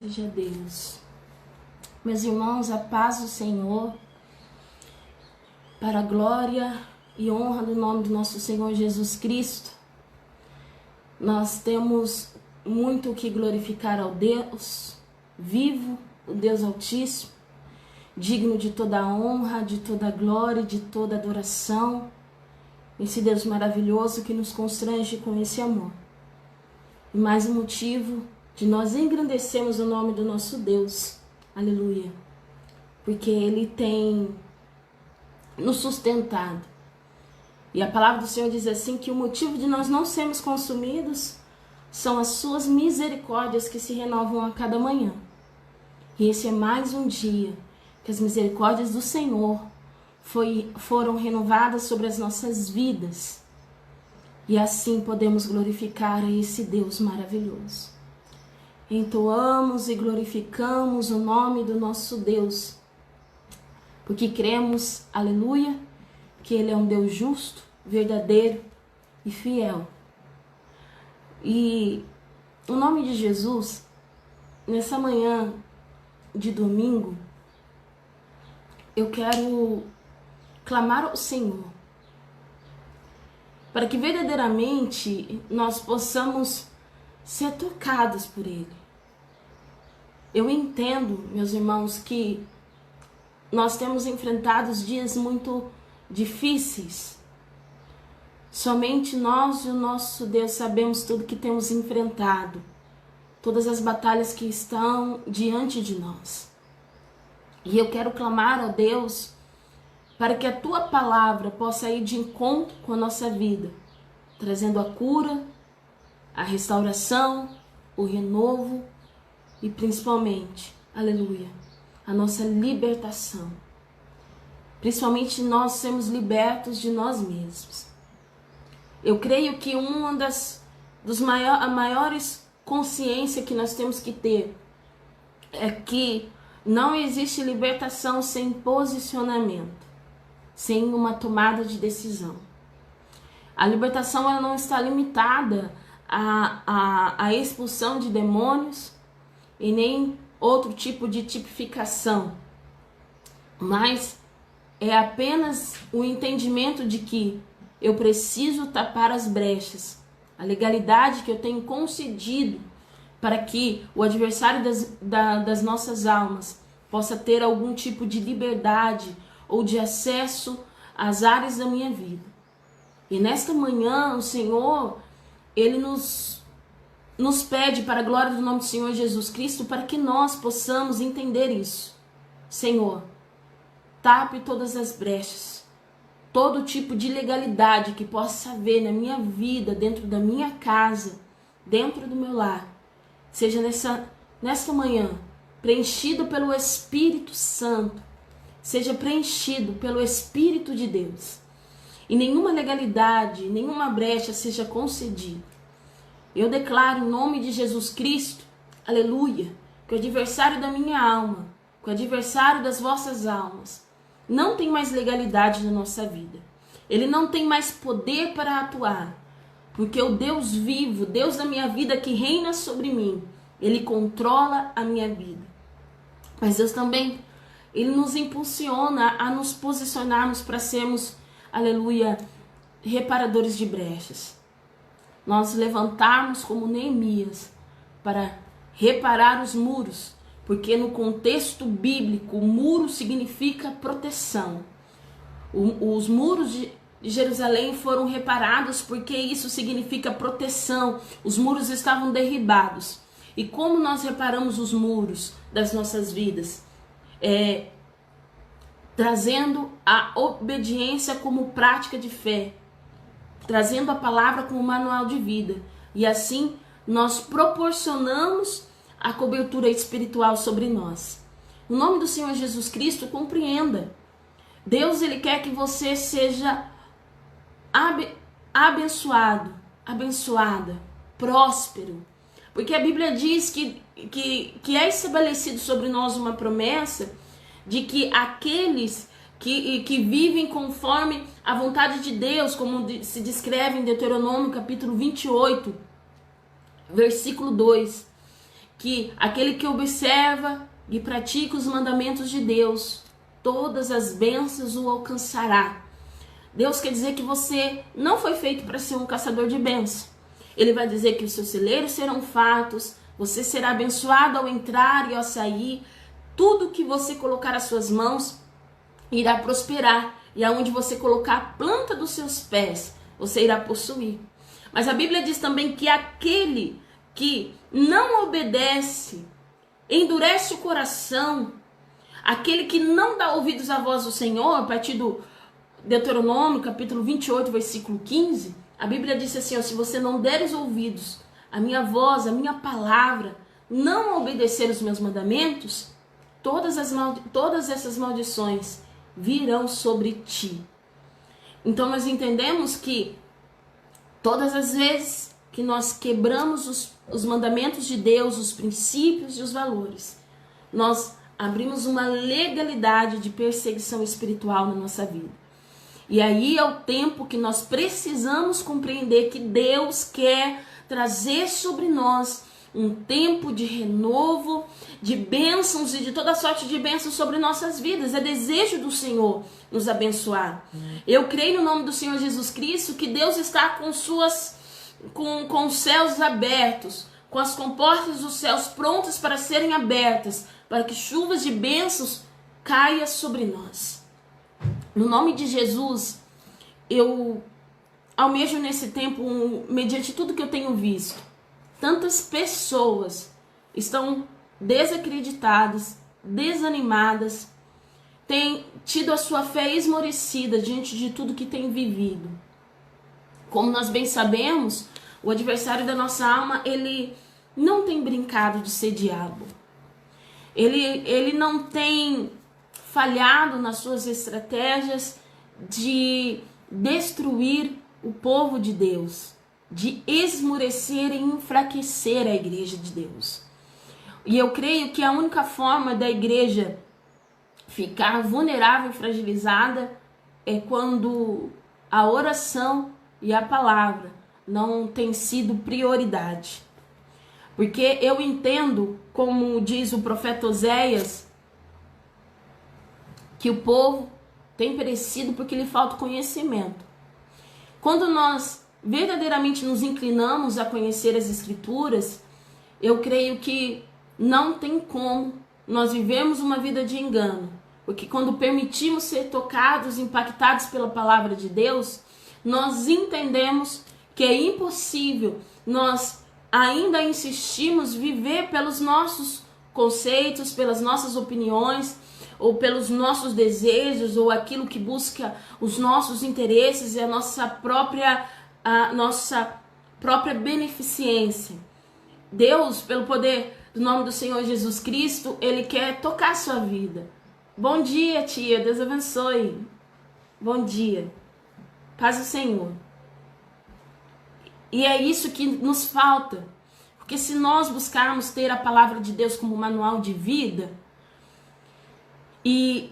Seja Deus. Meus irmãos, a paz do Senhor, para a glória e honra do nome do nosso Senhor Jesus Cristo. Nós temos muito o que glorificar ao Deus vivo, o Deus Altíssimo, digno de toda a honra, de toda a glória, de toda a adoração. Esse Deus maravilhoso que nos constrange com esse amor. E mais um motivo de nós engrandecermos o nome do nosso Deus. Aleluia. Porque Ele tem nos sustentado. E a palavra do Senhor diz assim, que o motivo de nós não sermos consumidos são as suas misericórdias que se renovam a cada manhã. E esse é mais um dia que as misericórdias do Senhor foram renovadas sobre as nossas vidas. E assim podemos glorificar a esse Deus maravilhoso. Entoamos e glorificamos o nome do nosso Deus, porque cremos, aleluia, que Ele é um Deus justo, verdadeiro e fiel. E o nome de Jesus, nessa manhã de domingo, eu quero clamar ao Senhor, para que verdadeiramente nós possamos ser tocados por Ele. Eu entendo, meus irmãos, que nós temos enfrentado dias muito difíceis. Somente nós e o nosso Deus sabemos tudo que temos enfrentado, todas as batalhas que estão diante de nós. E eu quero clamar a Deus para que a Tua palavra possa ir de encontro com a nossa vida, trazendo a cura, a restauração, o renovo e principalmente, aleluia, a nossa libertação. Principalmente nós sermos libertos de nós mesmos. Eu creio que uma a maiores consciência que nós temos que ter é que não existe libertação sem posicionamento, sem uma tomada de decisão. A libertação ela não está limitada à expulsão de demônios e nem outro tipo de tipificação, mas é apenas o entendimento de que eu preciso tapar as brechas, a legalidade que eu tenho concedido para que o adversário das nossas almas possa ter algum tipo de liberdade ou de acesso às áreas da minha vida. E nesta manhã o Senhor, Ele nos pede para a glória do nome do Senhor Jesus Cristo, para que nós possamos entender isso. Senhor, tape todas as brechas, todo tipo de legalidade que possa haver na minha vida, dentro da minha casa, dentro do meu lar, seja nesta manhã preenchido pelo Espírito Santo, seja preenchido pelo Espírito de Deus, e nenhuma legalidade, nenhuma brecha seja concedida. Eu declaro em nome de Jesus Cristo, aleluia, que o adversário da minha alma, que o adversário das vossas almas, não tem mais legalidade na nossa vida. Ele não tem mais poder para atuar, porque o Deus vivo, Deus da minha vida que reina sobre mim, Ele controla a minha vida. Mas Deus também, Ele nos impulsiona a nos posicionarmos para sermos, aleluia, reparadores de brechas. Nós levantarmos como Neemias para reparar os muros, porque no contexto bíblico, o muro significa proteção. Os muros de Jerusalém foram reparados porque isso significa proteção. Os muros estavam derribados. E como nós reparamos os muros das nossas vidas? Trazendo a obediência como prática de fé, trazendo a palavra como manual de vida. E assim nós proporcionamos a cobertura espiritual sobre nós. No nome do Senhor Jesus Cristo, compreenda. Deus, Ele quer que você seja abençoado, abençoada, próspero. Porque a Bíblia diz que é estabelecido sobre nós uma promessa de que aqueles que vivem conforme a vontade de Deus, como se descreve em Deuteronômio capítulo 28, versículo 2, que aquele que observa e pratica os mandamentos de Deus, todas as bênçãos o alcançará. Deus quer dizer que você não foi feito para ser um caçador de bênçãos. Ele vai dizer que os seus celeiros serão fartos, você será abençoado ao entrar e ao sair, tudo que você colocar as suas mãos irá prosperar, e aonde você colocar a planta dos seus pés, você irá possuir. Mas a Bíblia diz também que aquele que não obedece, endurece o coração, aquele que não dá ouvidos à voz do Senhor, a partir do Deuteronômio, capítulo 28, versículo 15, a Bíblia diz assim, ó, se você não der os ouvidos à minha voz, à minha palavra, não obedecer os meus mandamentos, todas essas maldições virão sobre ti. Então nós entendemos que todas as vezes que nós quebramos os mandamentos de Deus, os princípios e os valores, nós abrimos uma legalidade de perseguição espiritual na nossa vida. E aí é o tempo que nós precisamos compreender que Deus quer trazer sobre nós um tempo de renovo, de bênçãos e de toda sorte de bênçãos sobre nossas vidas. É desejo do Senhor nos abençoar. Eu creio no nome do Senhor Jesus Cristo que Deus está com os céus abertos, com as comportas dos céus prontas para serem abertas, para que chuvas de bênçãos caiam sobre nós. No nome de Jesus, eu almejo nesse tempo, mediante tudo que eu tenho visto, tantas pessoas estão desacreditadas, desanimadas, têm tido a sua fé esmorecida diante de tudo que têm vivido. Como nós bem sabemos, o adversário da nossa alma, ele não tem brincado de ser diabo. Ele não tem falhado nas suas estratégias de destruir o povo de Deus, de esmorecer e enfraquecer a igreja de Deus. E eu creio que a única forma da igreja ficar vulnerável e fragilizada é quando a oração e a palavra não tem sido prioridade. Porque eu entendo, como diz o profeta Oséias, que o povo tem perecido porque lhe falta conhecimento. Quando nós verdadeiramente nos inclinamos a conhecer as Escrituras, eu creio que não tem como nós vivemos uma vida de engano. Porque quando permitimos ser tocados, impactados pela palavra de Deus, nós entendemos que é impossível nós ainda insistirmos viver pelos nossos conceitos, pelas nossas opiniões, ou pelos nossos desejos, ou aquilo que busca os nossos interesses e a nossa própria beneficência. Deus, pelo poder do nome do Senhor Jesus Cristo, Ele quer tocar a sua vida. Bom dia, tia, Deus abençoe. Bom dia. Paz do Senhor. E é isso que nos falta. Porque se nós buscarmos ter a palavra de Deus como manual de vida e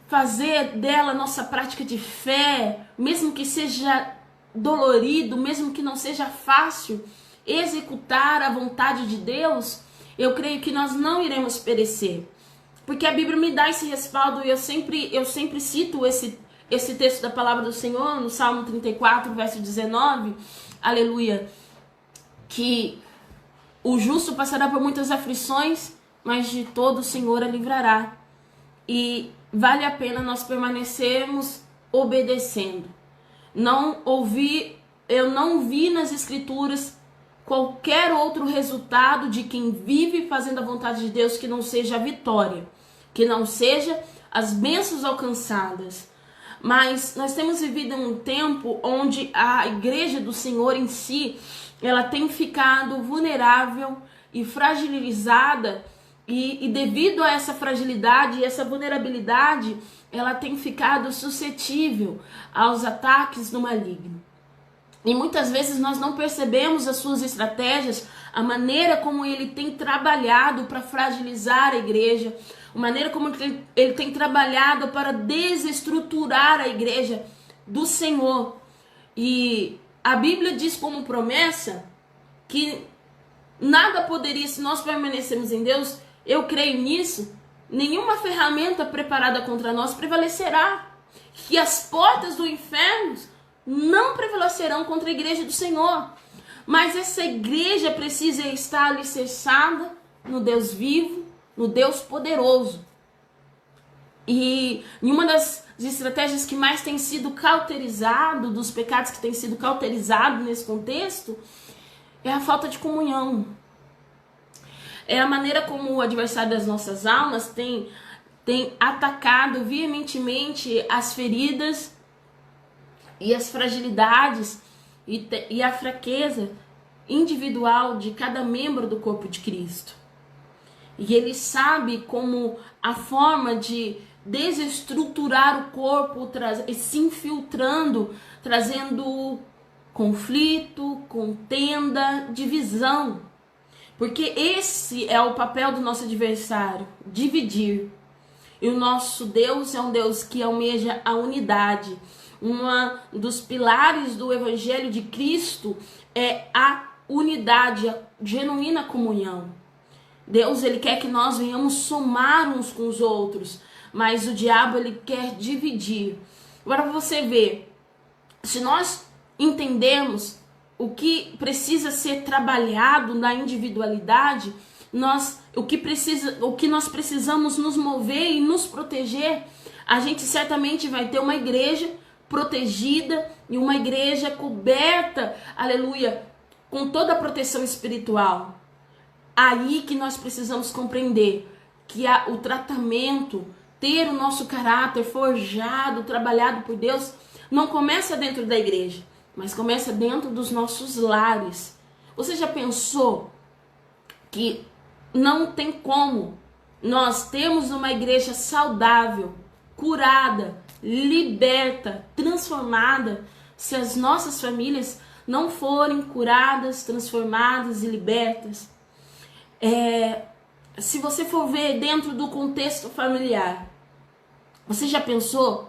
fazer dela nossa prática de fé, mesmo que seja dolorido, mesmo que não seja fácil executar a vontade de Deus, eu creio que nós não iremos perecer. Porque a Bíblia me dá esse respaldo, e eu sempre cito esse texto da palavra do Senhor, no Salmo 34, verso 19, aleluia, que o justo passará por muitas aflições, mas de todo o Senhor a livrará. E vale a pena nós permanecermos obedecendo. Eu não vi nas Escrituras qualquer outro resultado de quem vive fazendo a vontade de Deus que não seja a vitória, que não seja as bênçãos alcançadas. Mas nós temos vivido um tempo onde a igreja do Senhor em si, ela tem ficado vulnerável e fragilizada, e devido a essa fragilidade e essa vulnerabilidade, ela tem ficado suscetível aos ataques do maligno. E muitas vezes nós não percebemos as suas estratégias, a maneira como ele tem trabalhado para fragilizar a igreja, a maneira como ele tem trabalhado para desestruturar a igreja do Senhor. E a Bíblia diz como promessa que nada poderia, se nós permanecermos em Deus, eu creio nisso, nenhuma ferramenta preparada contra nós prevalecerá. Que as portas do inferno não prevalecerão contra a igreja do Senhor. Mas essa igreja precisa estar alicerçada no Deus vivo, no Deus poderoso. E uma das estratégias que mais tem sido cauterizado, dos pecados que tem sido cauterizado nesse contexto, é a falta de comunhão. É a maneira como o adversário das nossas almas tem atacado veementemente as feridas e as fragilidades e a fraqueza individual de cada membro do corpo de Cristo. E ele sabe como a forma de desestruturar o corpo, se infiltrando, trazendo conflito, contenda, divisão. Porque esse é o papel do nosso adversário, dividir. E o nosso Deus é um Deus que almeja a unidade. Um dos pilares do Evangelho de Cristo é a unidade, a genuína comunhão. Deus, ele quer que nós venhamos somar uns com os outros, mas o diabo, ele quer dividir. Agora você vê, se nós entendermos o que precisa ser trabalhado na individualidade, o que nós precisamos nos mover e nos proteger, a gente certamente vai ter uma igreja protegida e uma igreja coberta, aleluia, com toda a proteção espiritual. Aí que nós precisamos compreender que o tratamento, ter o nosso caráter forjado, trabalhado por Deus, não começa dentro da igreja, mas começa dentro dos nossos lares. Você já pensou que não tem como nós termos uma igreja saudável, curada, liberta, transformada, se as nossas famílias não forem curadas, transformadas e libertas? Se você for ver dentro do contexto familiar, você já pensou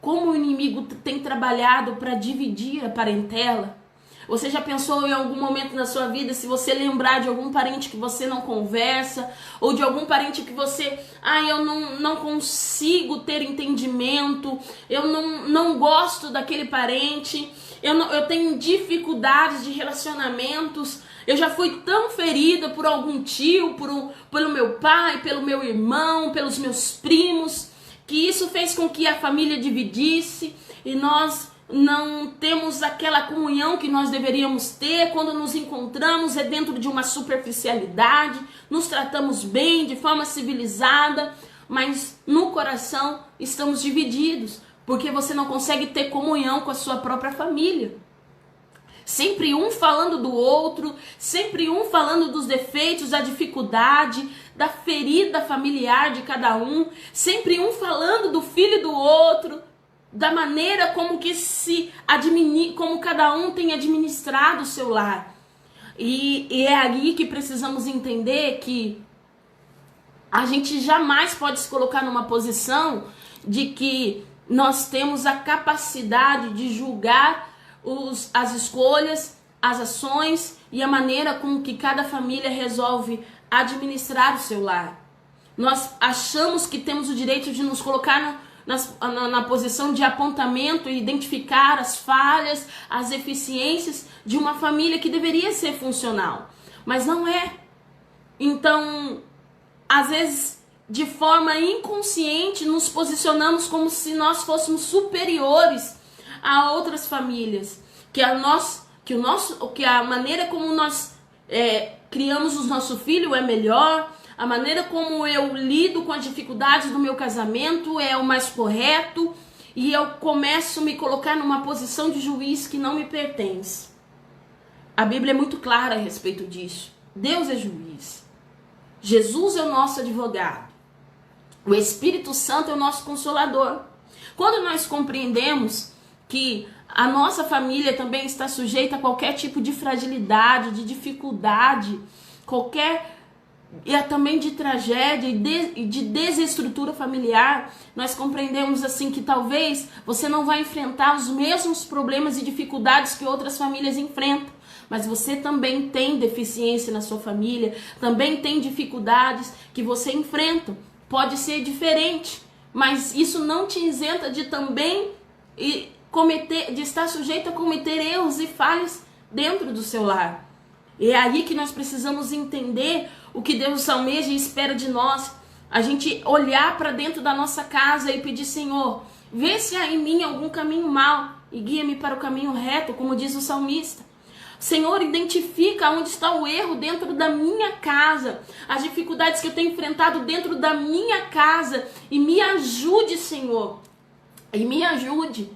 como o inimigo tem trabalhado para dividir a parentela? Você já pensou em algum momento na sua vida, se você lembrar de algum parente que você não conversa, ou de algum parente que você, eu não consigo ter entendimento, eu não gosto daquele parente, eu tenho dificuldades de relacionamentos, eu já fui tão ferida por algum tio, pelo meu pai, pelo meu irmão, pelos meus primos, que isso fez com que a família dividisse e nós não temos aquela comunhão que nós deveríamos ter. Quando nos encontramos é dentro de uma superficialidade, nos tratamos bem, de forma civilizada, mas no coração estamos divididos, porque você não consegue ter comunhão com a sua própria família. Sempre um falando do outro, sempre um falando dos defeitos, da dificuldade, da ferida familiar de cada um, sempre um falando do filho do outro, da maneira como como cada um tem administrado o seu lar. E é aí que precisamos entender que a gente jamais pode se colocar numa posição de que nós temos a capacidade de julgar as escolhas, as ações e a maneira com que cada família resolve administrar o seu lar. Nós achamos que temos o direito de nos colocar na posição de apontamento e identificar as falhas, as eficiências de uma família que deveria ser funcional, mas não é. Então, às vezes, de forma inconsciente, nos posicionamos como se nós fôssemos superiores a outras famílias, que a maneira como nós criamos o nosso filho é melhor, a maneira como eu lido com as dificuldades do meu casamento é o mais correto, e eu começo a me colocar numa posição de juiz que não me pertence. A Bíblia é muito clara a respeito disso. Deus é juiz. Jesus é o nosso advogado. O Espírito Santo é o nosso consolador. Quando nós compreendemos que a nossa família também está sujeita a qualquer tipo de fragilidade, de dificuldade, também de tragédia e de desestrutura familiar, nós compreendemos assim que talvez você não vai enfrentar os mesmos problemas e dificuldades que outras famílias enfrentam, mas você também tem deficiência na sua família, também tem dificuldades que você enfrenta. Pode ser diferente, mas isso não te isenta de também de estar sujeito a cometer erros e falhas dentro do seu lar. É aí que nós precisamos entender o que Deus almeja e espera de nós. A gente olhar para dentro da nossa casa e pedir: Senhor, vê se há em mim algum caminho mau e guia-me para o caminho reto, como diz o salmista. Senhor, identifica onde está o erro dentro da minha casa, as dificuldades que eu tenho enfrentado dentro da minha casa, e me ajude, Senhor, e me ajude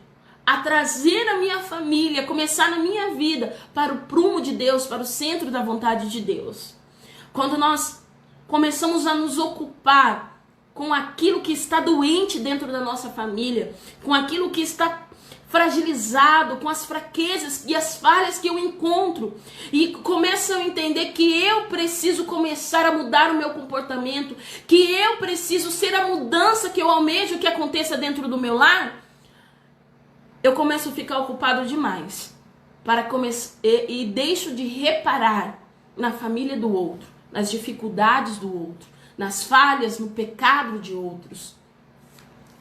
a trazer a minha família, a começar na minha vida para o prumo de Deus, para o centro da vontade de Deus. Quando nós começamos a nos ocupar com aquilo que está doente dentro da nossa família, com aquilo que está fragilizado, com as fraquezas e as falhas que eu encontro, e começo a entender que eu preciso começar a mudar o meu comportamento, que eu preciso ser a mudança que eu almejo que aconteça dentro do meu lar, eu começo a ficar ocupado demais e deixo de reparar na família do outro, nas dificuldades do outro, nas falhas, no pecado de outros.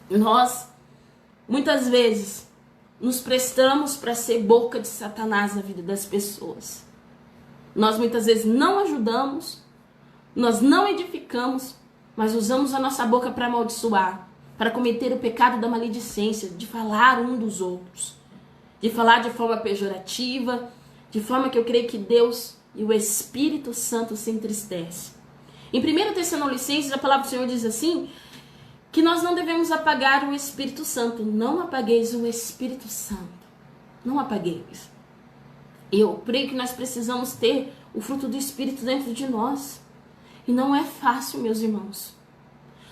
Nós, muitas vezes, nos prestamos para ser boca de Satanás na vida das pessoas. Nós muitas vezes não ajudamos, nós não edificamos, mas usamos a nossa boca para amaldiçoar, para cometer o pecado da maledicência, de falar um dos outros, de falar de forma pejorativa, de forma que eu creio que Deus e o Espírito Santo se entristece. Em 1 Tessalonicenses, a palavra do Senhor diz assim, que nós não devemos apagar o Espírito Santo. Não apagueis o Espírito Santo. Não apagueis. Eu creio que nós precisamos ter o fruto do Espírito dentro de nós. E não é fácil, meus irmãos.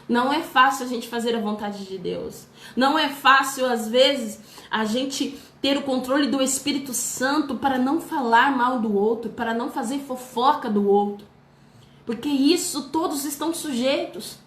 Não é fácil a gente fazer a vontade de Deus. Não é fácil, às vezes, a gente ter o controle do Espírito Santo para não falar mal do outro, para não fazer fofoca do outro. Porque isso todos estão sujeitos.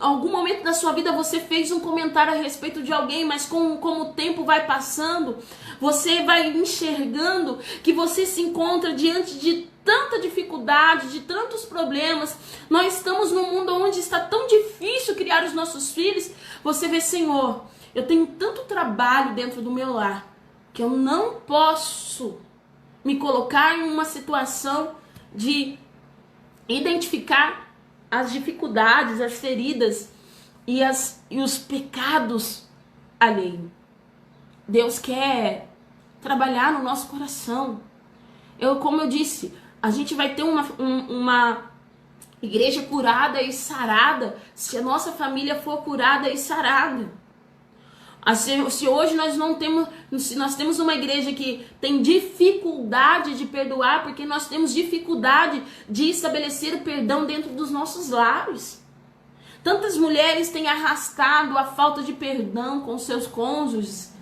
Algum momento da sua vida você fez um comentário a respeito de alguém, mas como o tempo vai passando, você vai enxergando que você se encontra diante de tanta dificuldade, de tantos problemas. Nós estamos num mundo onde está tão difícil criar os nossos filhos. Você vê: Senhor, eu tenho tanto trabalho dentro do meu lar que eu não posso me colocar em uma situação de identificar as dificuldades, as feridas e os pecados alheios. Deus quer trabalhar no nosso coração. Como eu disse, a gente vai ter uma igreja curada e sarada se a nossa família for curada e sarada. Se hoje nós temos uma igreja que tem dificuldade de perdoar, porque nós temos dificuldade de estabelecer o perdão dentro dos nossos lares. Tantas mulheres têm arrastado a falta de perdão com seus cônjuges,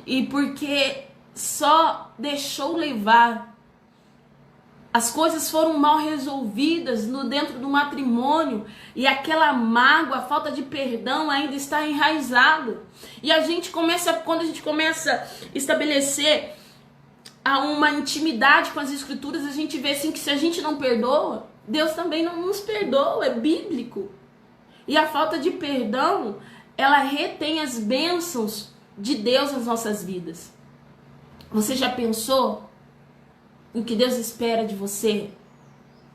e porque só deixou levar, as coisas foram mal resolvidas dentro do matrimônio, e aquela mágoa, a falta de perdão ainda está enraizada. E quando a gente começa a estabelecer uma intimidade com as escrituras, a gente vê assim que se a gente não perdoa, Deus também não nos perdoa, é bíblico. E a falta de perdão, ela retém as bênçãos de Deus nas nossas vidas. Você já pensou o que Deus espera de você?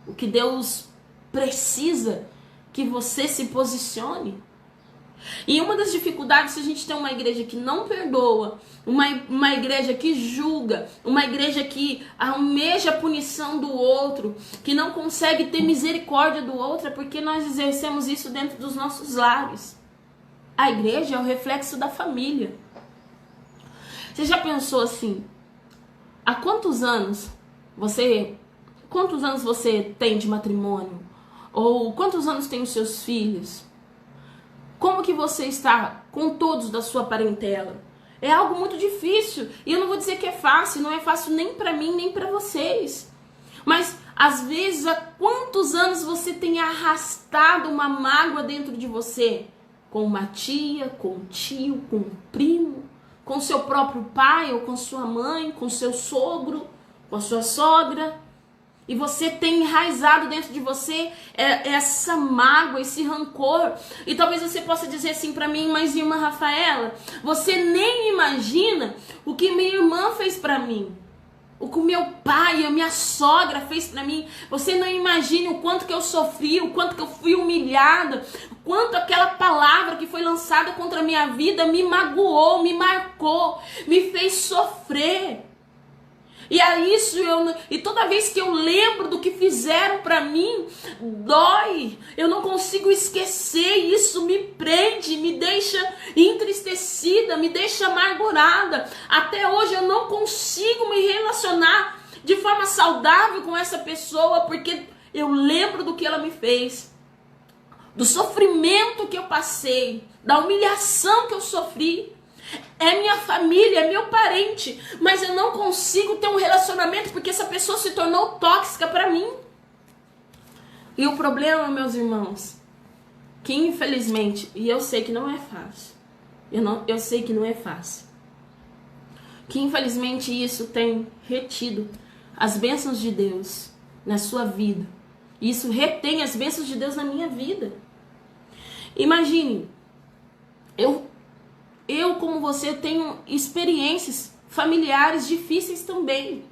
O que Deus precisa que você se posicione? E uma das dificuldades, se a gente tem uma igreja que não perdoa, uma igreja que julga, uma igreja que almeja a punição do outro, que não consegue ter misericórdia do outro, é porque nós exercemos isso dentro dos nossos lares. A igreja é o reflexo da família. Você já pensou assim, há quantos anos você tem de matrimônio? Ou quantos anos tem os seus filhos? Como que você está com todos da sua parentela? É algo muito difícil. E eu não vou dizer que é fácil. Não é fácil nem para mim, nem para vocês. Mas, às vezes, há quantos anos você tem arrastado uma mágoa dentro de você? Com uma tia, com um tio, com um primo, com seu próprio pai ou com sua mãe, com seu sogro, com a sua sogra. E você tem enraizado dentro de você essa mágoa, esse rancor. E talvez você possa dizer assim para mim, mas irmã Rafaela, você nem imagina o que minha irmã fez para mim. O que o meu pai, a minha sogra fez para mim. Você não imagina o quanto que eu sofri, o quanto que eu fui humilhada, o quanto aquela palavra que foi lançada contra a minha vida me magoou, me marcou, me fez sofrer. E é isso, e toda vez que eu lembro do que fizeram para mim, dói. Eu não consigo esquecer, isso me prende, me deixa entristecida, me deixa amargurada. Até hoje eu não consigo me relacionar de forma saudável com essa pessoa, porque eu lembro do que ela me fez, do sofrimento que eu passei, da humilhação que eu sofri. É minha família, é meu parente, mas eu não consigo ter um relacionamento porque essa pessoa se tornou tóxica para mim. E o problema, meus irmãos, que infelizmente, e eu sei que não é fácil, eu sei que não é fácil, que infelizmente isso tem retido as bênçãos de Deus na sua vida. Isso retém as bênçãos de Deus na minha vida. Imagine, eu como você tenho experiências familiares difíceis também.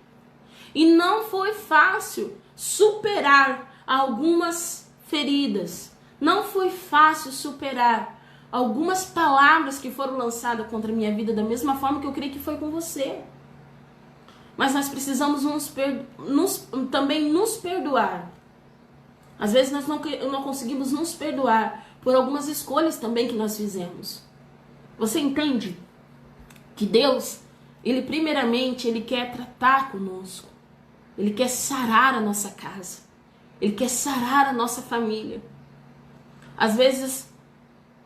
E não foi fácil superar algumas feridas. Não foi fácil superar algumas palavras que foram lançadas contra a minha vida, da mesma forma que eu creio que foi com você. Mas nós precisamos também nos perdoar. Às vezes nós não conseguimos nos perdoar por algumas escolhas também que nós fizemos. Você entende que Deus, Ele primeiramente, Ele quer tratar conosco. Ele quer sarar a nossa casa. Ele quer sarar a nossa família. Às vezes,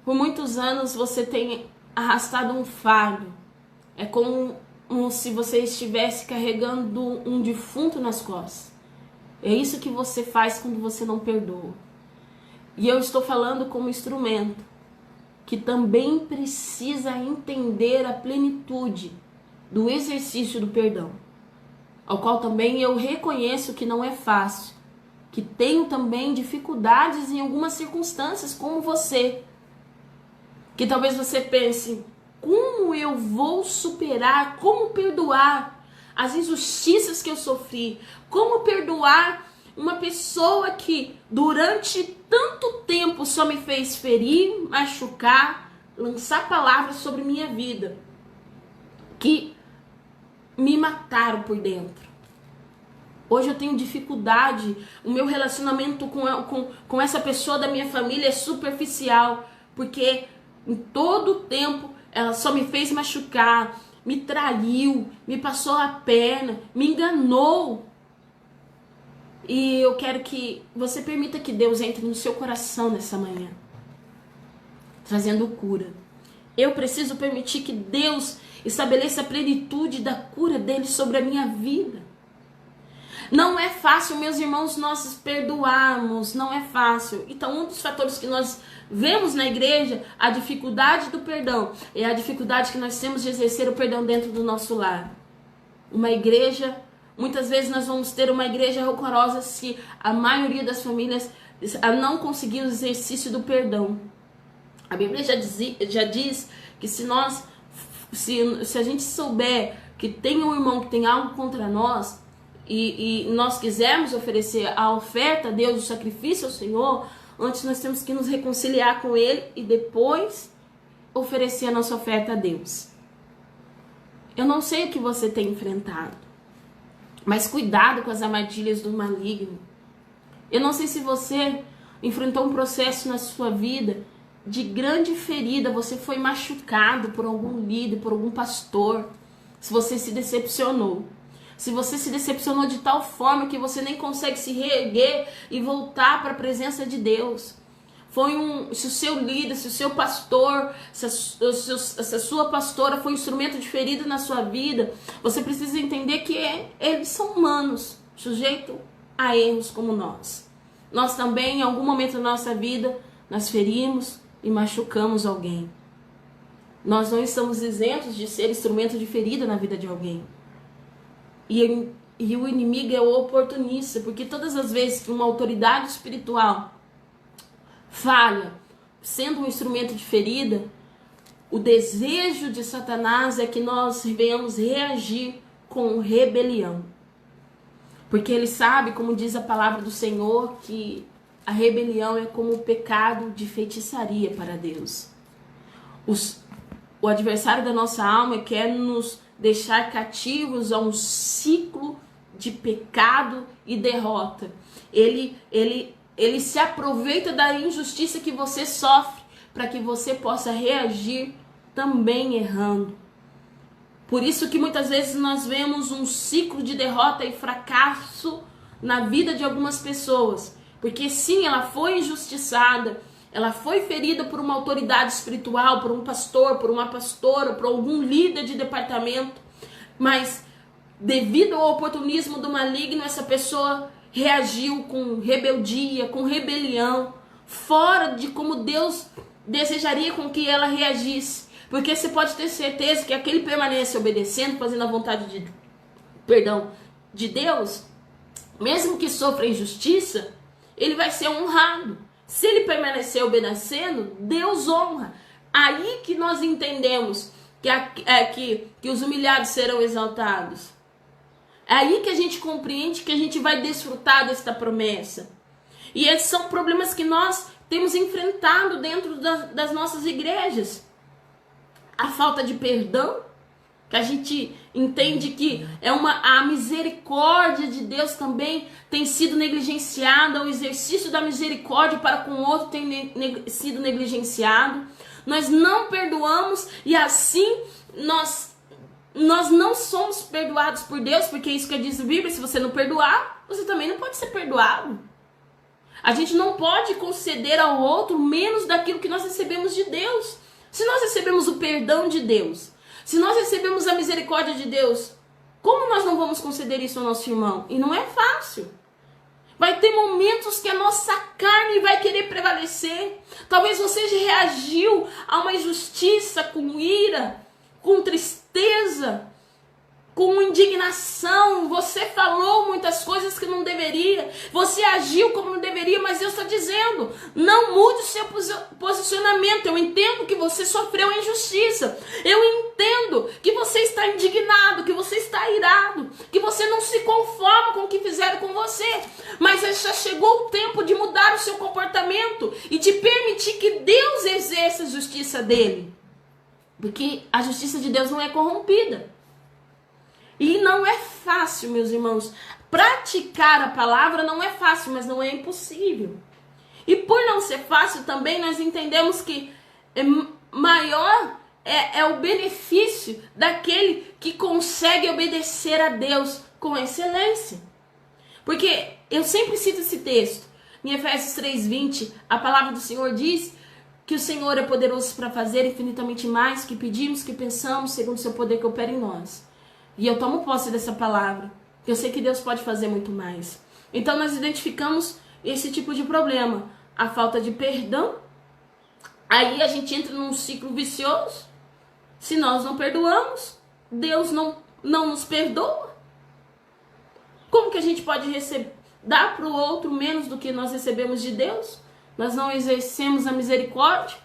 por muitos anos, você tem arrastado um fardo. É como se você estivesse carregando um defunto nas costas. É isso que você faz quando você não perdoa. E eu estou falando como instrumento que também precisa entender a plenitude do exercício do perdão, ao qual também eu reconheço que não é fácil, que tenho também dificuldades em algumas circunstâncias, como você, que talvez você pense, como eu vou superar, como perdoar as injustiças que eu sofri, como perdoar uma pessoa que durante tanto tempo só me fez ferir, machucar, lançar palavras sobre minha vida, que me mataram por dentro. Hoje eu tenho dificuldade, o meu relacionamento com essa pessoa da minha família é superficial, porque em todo o tempo ela só me fez machucar, me traiu, me passou a perna, me enganou. E eu quero que você permita que Deus entre no seu coração nessa manhã, trazendo cura. Eu preciso permitir que Deus estabeleça a plenitude da cura dele sobre a minha vida. Não é fácil, meus irmãos, nós perdoarmos, não é fácil. Então, um dos fatores que nós vemos na igreja, a dificuldade do perdão, é a dificuldade que nós temos de exercer o perdão dentro do nosso lar. Uma igreja, muitas vezes nós vamos ter uma igreja rancorosa se a maioria das famílias não conseguir o exercício do perdão. A Bíblia já diz que se a gente souber que tem um irmão que tem algo contra nós, e nós quisermos oferecer a oferta a Deus, o sacrifício ao Senhor, antes nós temos que nos reconciliar com Ele e depois oferecer a nossa oferta a Deus. Eu não sei o que você tem enfrentado, mas cuidado com as armadilhas do maligno. Eu não sei se você enfrentou um processo na sua vida de grande ferida, você foi machucado por algum líder, por algum pastor, se você se decepcionou. Se você se decepcionou de tal forma que você nem consegue se reerguer e voltar para a presença de Deus. Se o seu líder, se o seu pastor, se a sua pastora foi um instrumento de ferida na sua vida, você precisa entender que eles são humanos, sujeitos a erros como nós. Nós também, em algum momento da nossa vida, nós ferimos e machucamos alguém. Nós não estamos isentos de ser instrumento de ferida na vida de alguém. E o inimigo é o oportunista, porque todas as vezes que uma autoridade espiritual falha, sendo um instrumento de ferida, o desejo de Satanás é que nós venhamos reagir com rebelião. Porque ele sabe, como diz a palavra do Senhor, que a rebelião é como o pecado de feitiçaria para Deus. O adversário da nossa alma quer nos deixar cativos a um ciclo de pecado e derrota. Ele se aproveita da injustiça que você sofre para que você possa reagir também errando. Por isso que muitas vezes nós vemos um ciclo de derrota e fracasso na vida de algumas pessoas. Porque sim, ela foi injustiçada, ela foi ferida por uma autoridade espiritual, por um pastor, por uma pastora, por algum líder de departamento, mas devido ao oportunismo do maligno, essa pessoa reagiu com rebeldia, com rebelião, fora de como Deus desejaria com que ela reagisse. Porque você pode ter certeza que aquele permanece obedecendo, fazendo a vontade de Deus, mesmo que sofra injustiça, ele vai ser honrado. Se ele permanecer obedecendo, Deus honra. Aí que nós entendemos que os humilhados serão exaltados. É aí que a gente compreende que a gente vai desfrutar desta promessa. E esses são problemas que nós temos enfrentado dentro das nossas igrejas. A falta de perdão, que a gente entende que a misericórdia de Deus também tem sido negligenciada, o exercício da misericórdia para com o outro tem sido negligenciado. Nós não perdoamos e assim nós não somos perdoados por Deus, porque é isso que diz a Bíblia: se você não perdoar, você também não pode ser perdoado. A gente não pode conceder ao outro menos daquilo que nós recebemos de Deus. Se nós recebemos o perdão de Deus, se nós recebemos a misericórdia de Deus, como nós não vamos conceder isso ao nosso irmão? E não é fácil. Vai ter momentos que a nossa carne vai querer prevalecer. Talvez você reagiu a uma injustiça com ira, com tristeza, com indignação. Você falou muitas coisas que não deveria. Você agiu como não deveria, mas Deus está dizendo: não mude o seu posicionamento. Eu entendo que você sofreu a injustiça. Eu entendo que você está indignado, que você está irado, que você não se conforma com o que fizeram com você. Mas já chegou o tempo de mudar o seu comportamento e de permitir que Deus exerça a justiça dele. Porque a justiça de Deus não é corrompida. E não é fácil, meus irmãos. Praticar a palavra não é fácil, mas não é impossível. E por não ser fácil também, nós entendemos que maior é o benefício daquele que consegue obedecer a Deus com excelência. Porque eu sempre cito esse texto. Em Efésios 3:20, a palavra do Senhor diz que o Senhor é poderoso para fazer infinitamente mais que pedimos, que pensamos, segundo o seu poder que opera em nós. E eu tomo posse dessa palavra. Eu sei que Deus pode fazer muito mais. Então nós identificamos esse tipo de problema. A falta de perdão. Aí a gente entra num ciclo vicioso. Se nós não perdoamos, Deus não nos perdoa. Como que a gente pode dar para o outro menos do que nós recebemos de Deus? Nós não exercemos a misericórdia.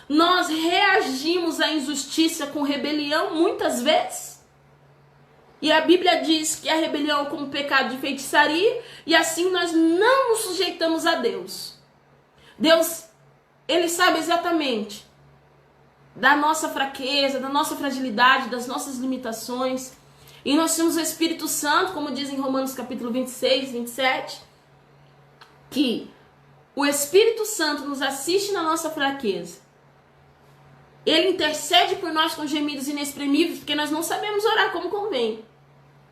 Nós reagimos à injustiça com rebelião muitas vezes. E a Bíblia diz que a rebelião é como pecado de feitiçaria, e assim nós não nos sujeitamos a Deus. Deus, Ele sabe exatamente da nossa fraqueza, da nossa fragilidade, das nossas limitações. E nós temos o Espírito Santo, como diz em Romanos capítulo 26, 27, que o Espírito Santo nos assiste na nossa fraqueza. Ele intercede por nós com gemidos inexprimíveis, porque nós não sabemos orar como convém.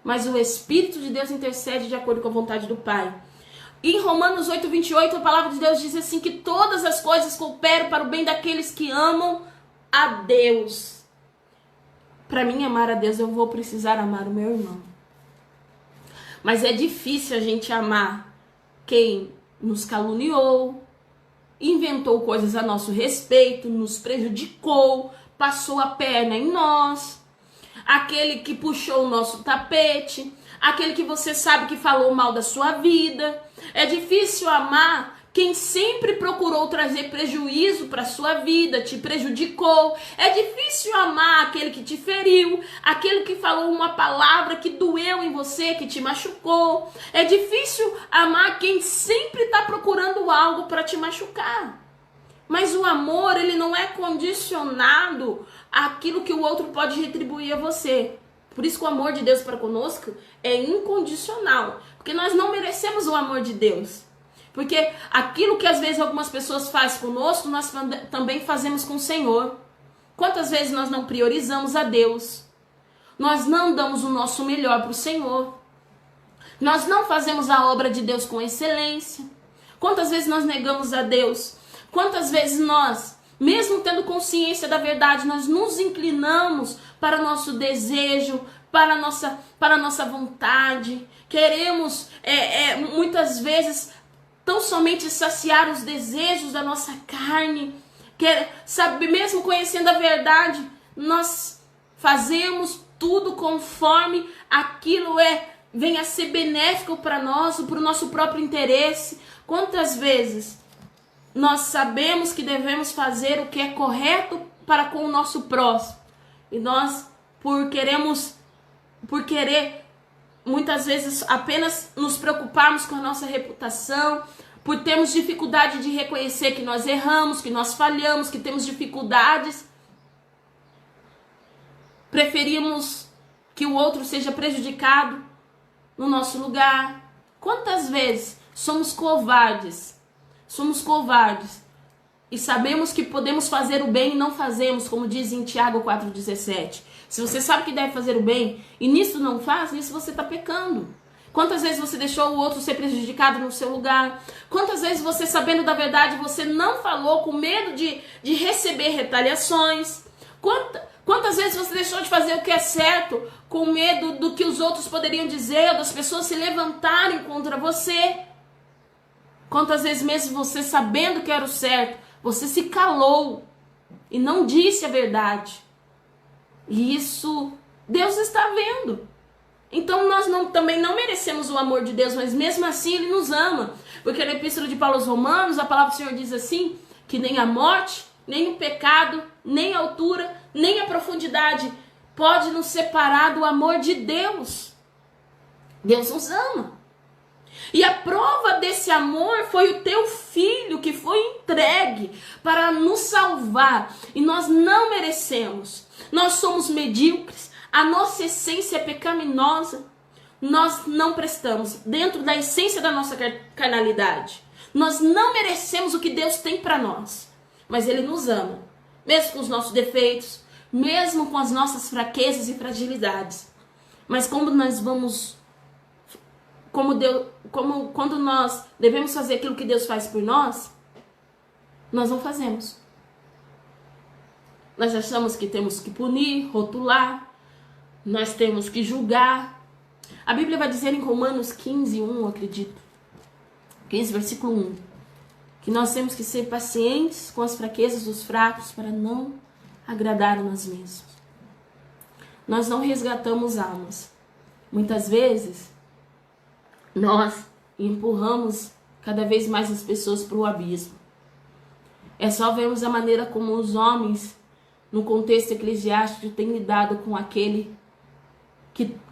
Mas o Espírito de Deus intercede de acordo com a vontade do Pai. E em Romanos 8:28, a palavra de Deus diz assim, que todas as coisas cooperam para o bem daqueles que amam a Deus. Para mim amar a Deus, eu vou precisar amar o meu irmão. Mas é difícil a gente amar quem nos caluniou, inventou coisas a nosso respeito, nos prejudicou, passou a perna em nós, aquele que puxou o nosso tapete, aquele que você sabe que falou mal da sua vida. É difícil amar quem sempre procurou trazer prejuízo para a sua vida, te prejudicou. É difícil amar aquele que te feriu, aquele que falou uma palavra que doeu em você, que te machucou. É difícil amar quem sempre está procurando algo para te machucar. Mas o amor, ele não é condicionado àquilo que o outro pode retribuir a você. Por isso que o amor de Deus para conosco é incondicional. Porque nós não merecemos o amor de Deus. Porque aquilo que às vezes algumas pessoas fazem conosco, nós também fazemos com o Senhor. Quantas vezes nós não priorizamos a Deus? Nós não damos o nosso melhor para o Senhor. Nós não fazemos a obra de Deus com excelência. Quantas vezes nós negamos a Deus? Quantas vezes nós, mesmo tendo consciência da verdade, nós nos inclinamos para o nosso desejo, para a nossa vontade. Queremos, muitas vezes, tão somente saciar os desejos da nossa carne. Sabe, mesmo conhecendo a verdade, nós fazemos tudo conforme aquilo venha a ser benéfico para nós, para o nosso próprio interesse. Quantas vezes nós sabemos que devemos fazer o que é correto para com o nosso próximo, e nós, por querer muitas vezes apenas nos preocuparmos com a nossa reputação, por termos dificuldade de reconhecer que nós erramos, que nós falhamos, que temos dificuldades, preferimos que o outro seja prejudicado no nosso lugar. Quantas vezes somos covardes? Somos covardes e sabemos que podemos fazer o bem e não fazemos, como diz em Tiago 4,17. Se você sabe que deve fazer o bem e nisso não faz, nisso você está pecando. Quantas vezes você deixou o outro ser prejudicado no seu lugar? Quantas vezes você, sabendo da verdade, você não falou com medo de receber retaliações? Quantas vezes você deixou de fazer o que é certo com medo do que os outros poderiam dizer, ou das pessoas se levantarem contra você? Quantas vezes mesmo você, sabendo que era o certo, você se calou e não disse a verdade? E isso Deus está vendo. Então nós também não merecemos o amor de Deus, mas mesmo assim Ele nos ama. Porque na Epístola de Paulo aos Romanos, a palavra do Senhor diz assim, que nem a morte, nem o pecado, nem a altura, nem a profundidade pode nos separar do amor de Deus. Deus nos ama. E a prova desse amor foi o teu filho que foi entregue para nos salvar. E nós não merecemos. Nós somos medíocres. A nossa essência é pecaminosa. Nós não prestamos dentro da essência da nossa carnalidade. Nós não merecemos o que Deus tem para nós. Mas Ele nos ama. Mesmo com os nossos defeitos. Mesmo com as nossas fraquezas e fragilidades. Mas quando nós vamos... quando nós devemos fazer aquilo que Deus faz por nós, nós não fazemos. Nós achamos que temos que punir, rotular, nós temos que julgar. A Bíblia vai dizer em Romanos 15, 1, eu acredito, 15, versículo 1, que nós temos que ser pacientes com as fraquezas dos fracos para não agradar a nós mesmos. Nós não resgatamos almas. Muitas vezes, nós empurramos cada vez mais as pessoas para o abismo. É só vermos a maneira como os homens, no contexto eclesiástico, têm lidado com aquele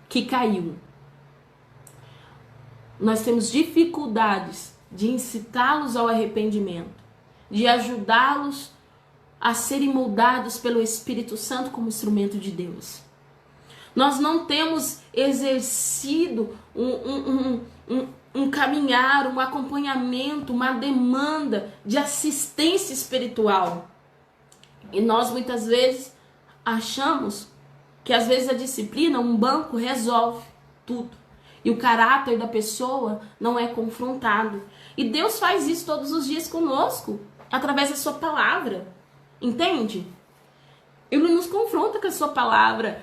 que caiu. Nós temos dificuldades de incitá-los ao arrependimento, de ajudá-los a serem moldados pelo Espírito Santo como instrumento de Deus. Nós não temos exercido um caminhar, um acompanhamento, uma demanda de assistência espiritual. E nós muitas vezes achamos que às vezes a disciplina, um banco, resolve tudo. E o caráter da pessoa não é confrontado. E Deus faz isso todos os dias conosco, através da sua palavra. Entende? Ele nos confronta com a sua palavra.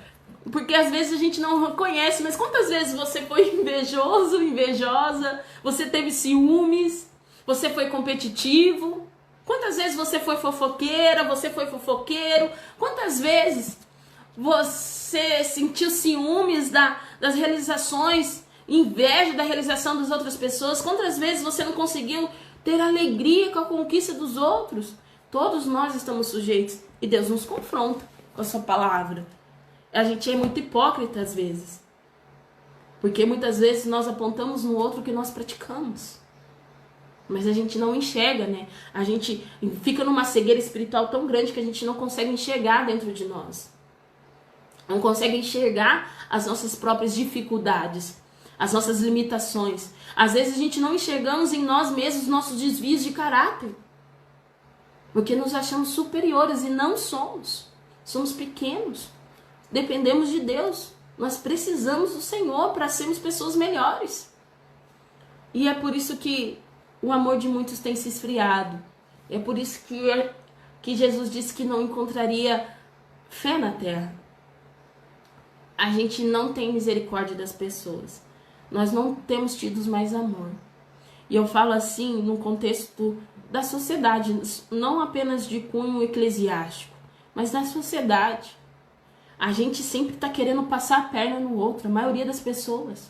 Porque às vezes a gente não reconhece, mas quantas vezes você foi invejoso, invejosa, você teve ciúmes, você foi competitivo? Quantas vezes você foi fofoqueira, você foi fofoqueiro? Quantas vezes você sentiu ciúmes das realizações, inveja da realização das outras pessoas? Quantas vezes você não conseguiu ter alegria com a conquista dos outros? Todos nós estamos sujeitos e Deus nos confronta com a sua palavra. A gente é muito hipócrita às vezes, porque muitas vezes nós apontamos no outro o que nós praticamos, mas a gente não enxerga, né? A gente fica numa cegueira espiritual tão grande que a gente não consegue enxergar dentro de nós. Não consegue enxergar as nossas próprias dificuldades, as nossas limitações. Às vezes a gente não enxergamos em nós mesmos nossos desvios de caráter, porque nos achamos superiores e não somos. Somos pequenos, dependemos de Deus. Nós precisamos do Senhor para sermos pessoas melhores. E é por isso que o amor de muitos tem se esfriado. É por isso que Jesus disse que não encontraria fé na terra. A gente não tem misericórdia das pessoas. Nós não temos tido mais amor. E eu falo assim no contexto da sociedade, não apenas de cunho eclesiástico, mas da sociedade. A gente sempre está querendo passar a perna no outro, a maioria das pessoas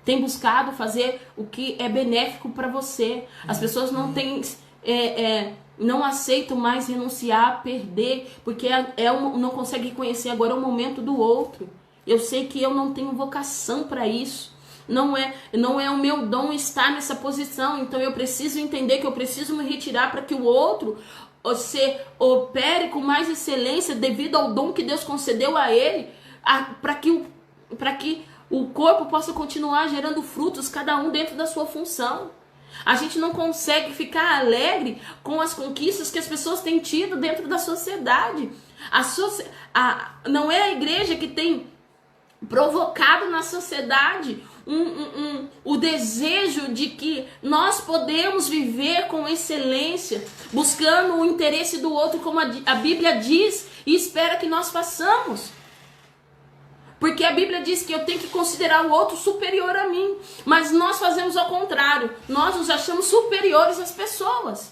tem buscado fazer o que é benéfico para você. As pessoas não têm, não aceitam mais renunciar, perder, porque não conseguem conhecer agora o momento do outro. Eu sei que eu não tenho vocação para isso. Não é o meu dom estar nessa posição. Então eu preciso entender que eu preciso me retirar para que o outro você opere com mais excelência devido ao dom que Deus concedeu a ele, para que o corpo possa continuar gerando frutos, cada um dentro da sua função. A gente não consegue ficar alegre com as conquistas que as pessoas têm tido dentro da sociedade. Não é a igreja que tem provocado na sociedade o desejo de que nós podemos viver com excelência, buscando o interesse do outro, como a Bíblia diz e espera que nós façamos. Porque a Bíblia diz que eu tenho que considerar o outro superior a mim. Mas nós fazemos ao contrário. Nós nos achamos superiores às pessoas.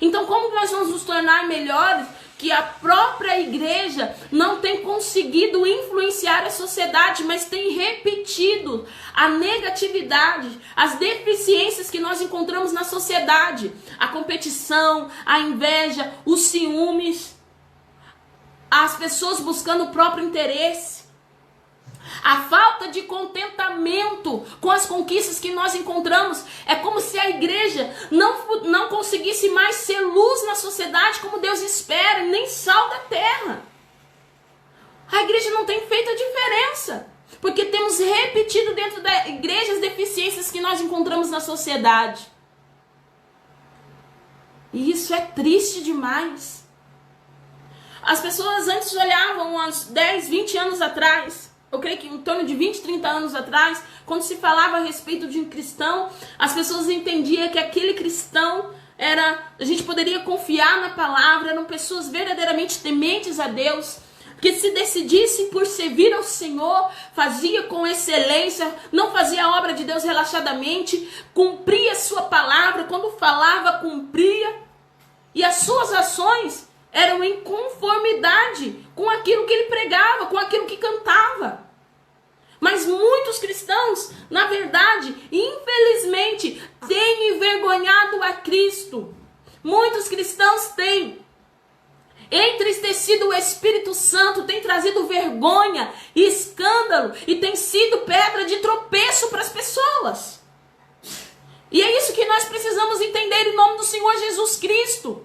Então como nós vamos nos tornar melhores que a própria igreja não tem conseguido influenciar a sociedade, mas tem repetido a negatividade, as deficiências que nós encontramos na sociedade? A competição, a inveja, os ciúmes, as pessoas buscando o próprio interesse. A falta de contentamento com as conquistas que nós encontramos. É como se a igreja não conseguisse mais ser luz na sociedade como Deus espera, nem sal da terra. A igreja não tem feito a diferença, porque temos repetido dentro da igreja as deficiências que nós encontramos na sociedade. E isso é triste demais. As pessoas antes olhavam uns 10, 20 anos atrás, eu creio que em torno de 20, 30 anos atrás, quando se falava a respeito de um cristão, as pessoas entendiam que aquele cristão a gente poderia confiar na palavra, eram pessoas verdadeiramente tementes a Deus, que se decidissem por servir ao Senhor, fazia com excelência, não fazia a obra de Deus relaxadamente, cumpria a sua palavra, quando falava, cumpria, e as suas ações eram em conformidade com aquilo que ele pregava, com aquilo que cantava. Mas muitos cristãos, na verdade, infelizmente, têm envergonhado a Cristo. Muitos cristãos têm entristecido o Espírito Santo, têm trazido vergonha e escândalo e têm sido pedra de tropeço para as pessoas. E é isso que nós precisamos entender em nome do Senhor Jesus Cristo.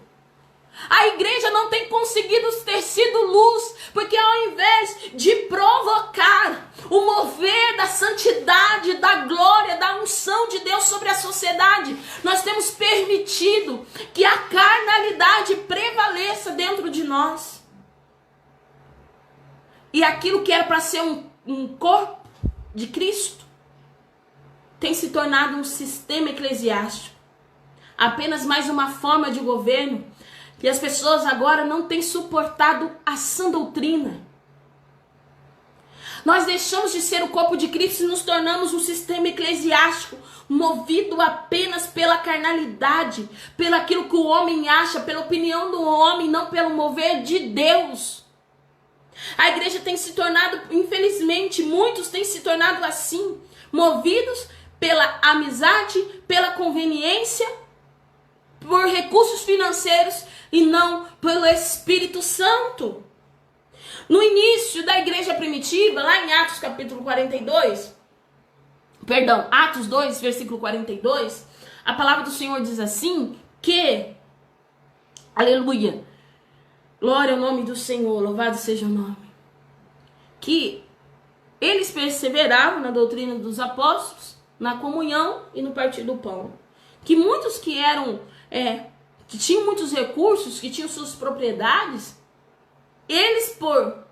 A igreja não tem conseguido ter sido luz, porque ao invés de provocar o mover da santidade, da glória, da unção de Deus sobre a sociedade, nós temos permitido que a carnalidade prevaleça dentro de nós. E aquilo que era para ser um corpo de Cristo tem se tornado um sistema eclesiástico, apenas mais uma forma de governo. E as pessoas agora não têm suportado a sã doutrina. Nós deixamos de ser o corpo de Cristo e nos tornamos um sistema eclesiástico movido apenas pela carnalidade, pelo aquilo que o homem acha, pela opinião do homem, não pelo mover de Deus. A igreja tem se tornado, infelizmente, muitos têm se tornado assim, movidos pela amizade, pela conveniência, por recursos financeiros e não pelo Espírito Santo. No início da igreja primitiva, lá em Atos capítulo 42, Atos 2, versículo 42, a palavra do Senhor diz assim, que, aleluia, glória ao nome do Senhor, louvado seja o nome, que eles perseveravam na doutrina dos apóstolos, na comunhão e no partir do pão. Que muitos que tinham muitos recursos, que tinham suas propriedades, eles, por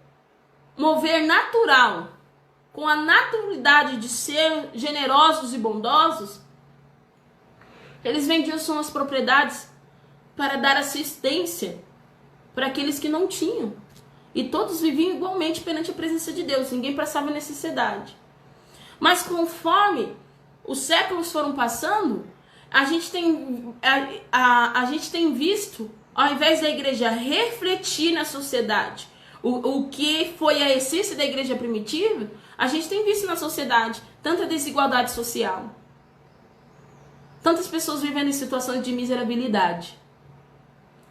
mover natural, com a naturalidade de ser generosos e bondosos, eles vendiam suas propriedades para dar assistência para aqueles que não tinham. E todos viviam igualmente perante a presença de Deus, ninguém passava necessidade. Mas conforme os séculos foram passando, a gente tem visto, ao invés da igreja refletir na sociedade o que foi a essência da igreja primitiva, a gente tem visto na sociedade tanta desigualdade social, tantas pessoas vivendo em situações de miserabilidade,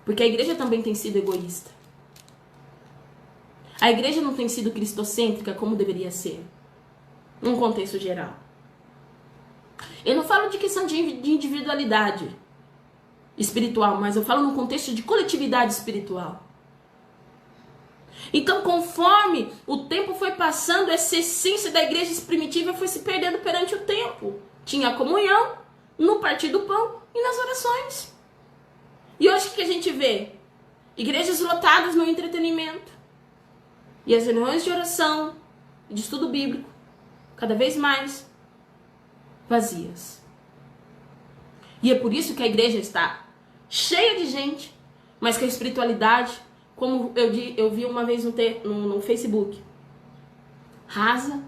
porque a igreja também tem sido egoísta. A igreja não tem sido cristocêntrica como deveria ser, num contexto geral. Eu não falo de questão de individualidade espiritual, mas eu falo no contexto de coletividade espiritual. Então, conforme o tempo foi passando, essa essência da igreja primitiva foi se perdendo perante o tempo. Tinha a comunhão, no partir do pão e nas orações. E hoje o que a gente vê? Igrejas lotadas no entretenimento. E as reuniões de oração, de estudo bíblico, cada vez mais vazias. E é por isso que a igreja está cheia de gente, mas que a espiritualidade, como eu vi uma vez no Facebook, rasa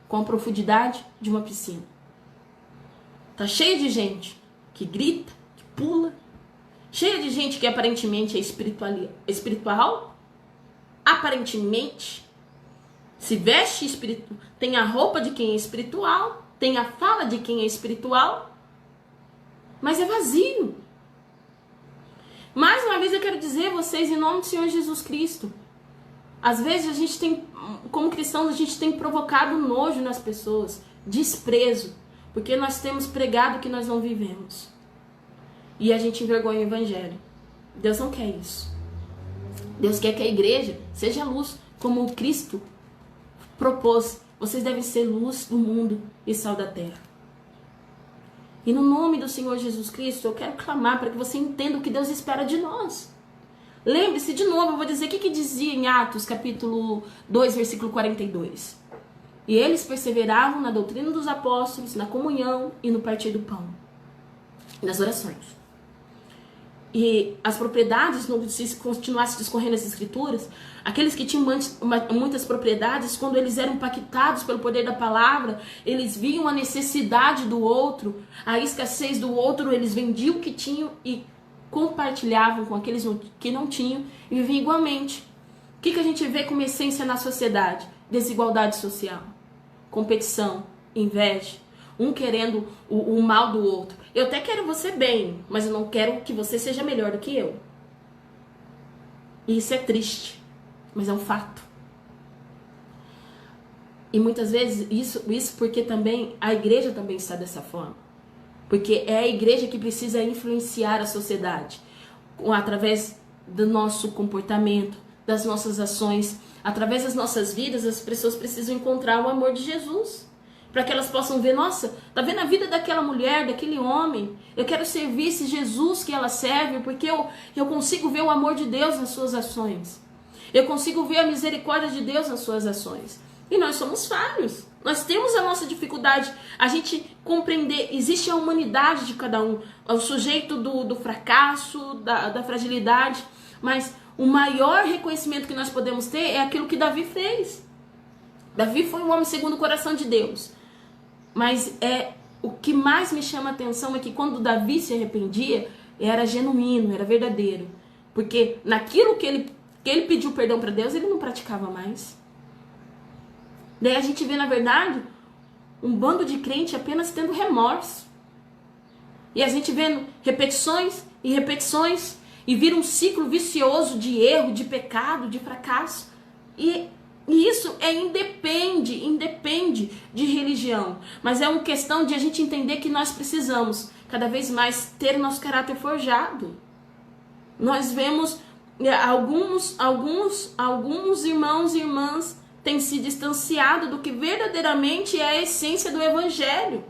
com a profundidade de uma piscina. Tá cheia de gente que grita, que pula, cheia de gente que aparentemente é espiritual, aparentemente se veste espiritual, tem a roupa de quem é espiritual, tem a fala de quem é espiritual, mas é vazio. Mais uma vez eu quero dizer a vocês, em nome do Senhor Jesus Cristo, às vezes a gente tem, como cristãos, a gente tem provocado nojo nas pessoas, desprezo, porque nós temos pregado que nós não vivemos. E a gente envergonha o evangelho. Deus não quer isso. Deus quer que a igreja seja luz, como o Cristo propôs. Vocês devem ser luz do mundo e sal da terra. E no nome do Senhor Jesus Cristo, eu quero clamar para que você entenda o que Deus espera de nós. Lembre-se, de novo, eu vou dizer o que dizia em Atos, capítulo 2, versículo 42. E eles perseveravam na doutrina dos apóstolos, na comunhão e no partir do pão, nas orações. E as propriedades, se continuasse discorrendo as escrituras, aqueles que tinham muitas propriedades, quando eles eram impactados pelo poder da palavra, eles viam a necessidade do outro, a escassez do outro, eles vendiam o que tinham e compartilhavam com aqueles que não tinham e viviam igualmente. O que a gente vê como essência na sociedade? Desigualdade social, competição, inveja, um querendo o mal do outro. Eu até quero você bem, mas eu não quero que você seja melhor do que eu. E isso é triste, mas é um fato. E muitas vezes isso porque também a igreja também está dessa forma. Porque é a igreja que precisa influenciar a sociedade através do nosso comportamento, das nossas ações, através das nossas vidas. As pessoas precisam encontrar o amor de Jesus, para que elas possam ver, nossa, tá vendo a vida daquela mulher, daquele homem? Eu quero servir esse Jesus que ela serve, porque eu consigo ver o amor de Deus nas suas ações. Eu consigo ver a misericórdia de Deus nas suas ações. E nós somos falhos. Nós temos a nossa dificuldade. A gente compreender, existe a humanidade de cada um, o sujeito do fracasso, da fragilidade. Mas o maior reconhecimento que nós podemos ter é aquilo que Davi fez. Davi foi um homem segundo o coração de Deus. Mas o que mais me chama a atenção é que quando Davi se arrependia, era genuíno, era verdadeiro. Porque naquilo que ele pediu perdão para Deus, ele não praticava mais. Daí a gente vê, na verdade, um bando de crente apenas tendo remorso. E a gente vendo repetições e repetições, e vira um ciclo vicioso de erro, de pecado, de fracasso. E isso independe de religião. Mas é uma questão de a gente entender que nós precisamos cada vez mais ter o nosso caráter forjado. Nós vemos alguns irmãos e irmãs têm se distanciado do que verdadeiramente é a essência do evangelho.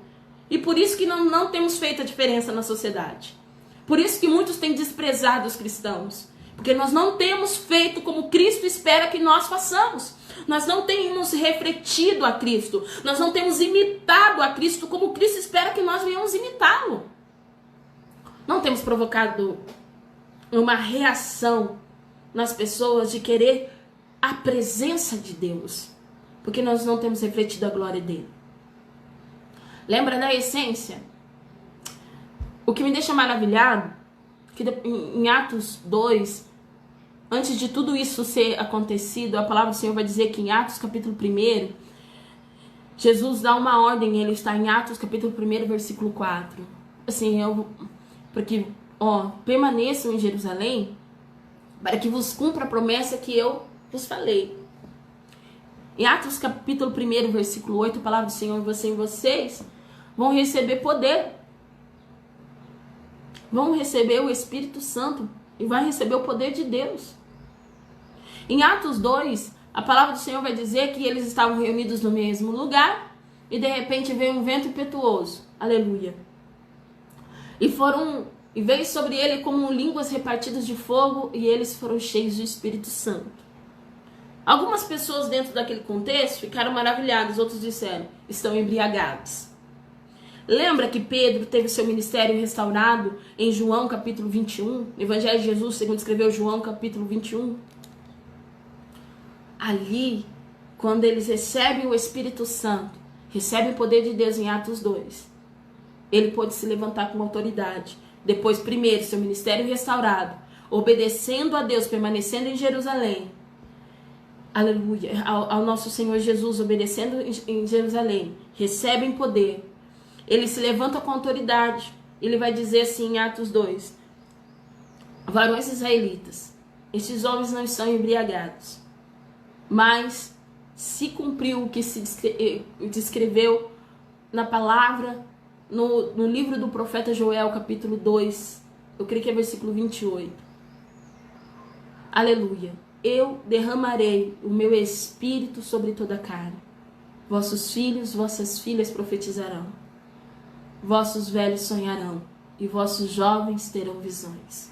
E por isso que não temos feito a diferença na sociedade. Por isso que muitos têm desprezado os cristãos. Porque nós não temos feito como Cristo espera que nós façamos. Nós não temos refletido a Cristo. Nós não temos imitado a Cristo como Cristo espera que nós venhamos imitá-lo. Não temos provocado uma reação nas pessoas de querer a presença de Deus. Porque nós não temos refletido a glória dele. Lembra da essência? O que me deixa maravilhado, que em Atos 2, antes de tudo isso ser acontecido, a palavra do Senhor vai dizer que em Atos capítulo 1, Jesus dá uma ordem, ele está em Atos capítulo 1, versículo 4. Assim, porque, permaneçam em Jerusalém, para que vos cumpra a promessa que eu vos falei. Em Atos capítulo 1, versículo 8, a palavra do Senhor, vocês vão receber poder. Vão receber o Espírito Santo e vai receber o poder de Deus. Em Atos 2, a palavra do Senhor vai dizer que eles estavam reunidos no mesmo lugar e de repente veio um vento impetuoso. Aleluia. E veio sobre ele como línguas repartidas de fogo e eles foram cheios do Espírito Santo. Algumas pessoas dentro daquele contexto ficaram maravilhadas, outros disseram, estão embriagados. Lembra que Pedro teve seu ministério restaurado em João capítulo 21? Evangelho de Jesus, segundo escreveu João capítulo 21. Ali, quando eles recebem o Espírito Santo, recebem o poder de Deus em Atos 2, ele pôde se levantar com autoridade. Depois, primeiro, seu ministério restaurado, obedecendo a Deus, permanecendo em Jerusalém. Aleluia. Ao nosso Senhor Jesus, obedecendo em Jerusalém, recebem poder. Ele se levanta com autoridade. Ele vai dizer assim em Atos 2. Varões israelitas, estes homens não estão embriagados, mas se cumpriu o que se descreveu na palavra, no livro do profeta Joel, capítulo 2, eu creio que é versículo 28. Aleluia. Eu derramarei o meu espírito sobre toda a carne. Vossos filhos, vossas filhas profetizarão. Vossos velhos sonharão e vossos jovens terão visões.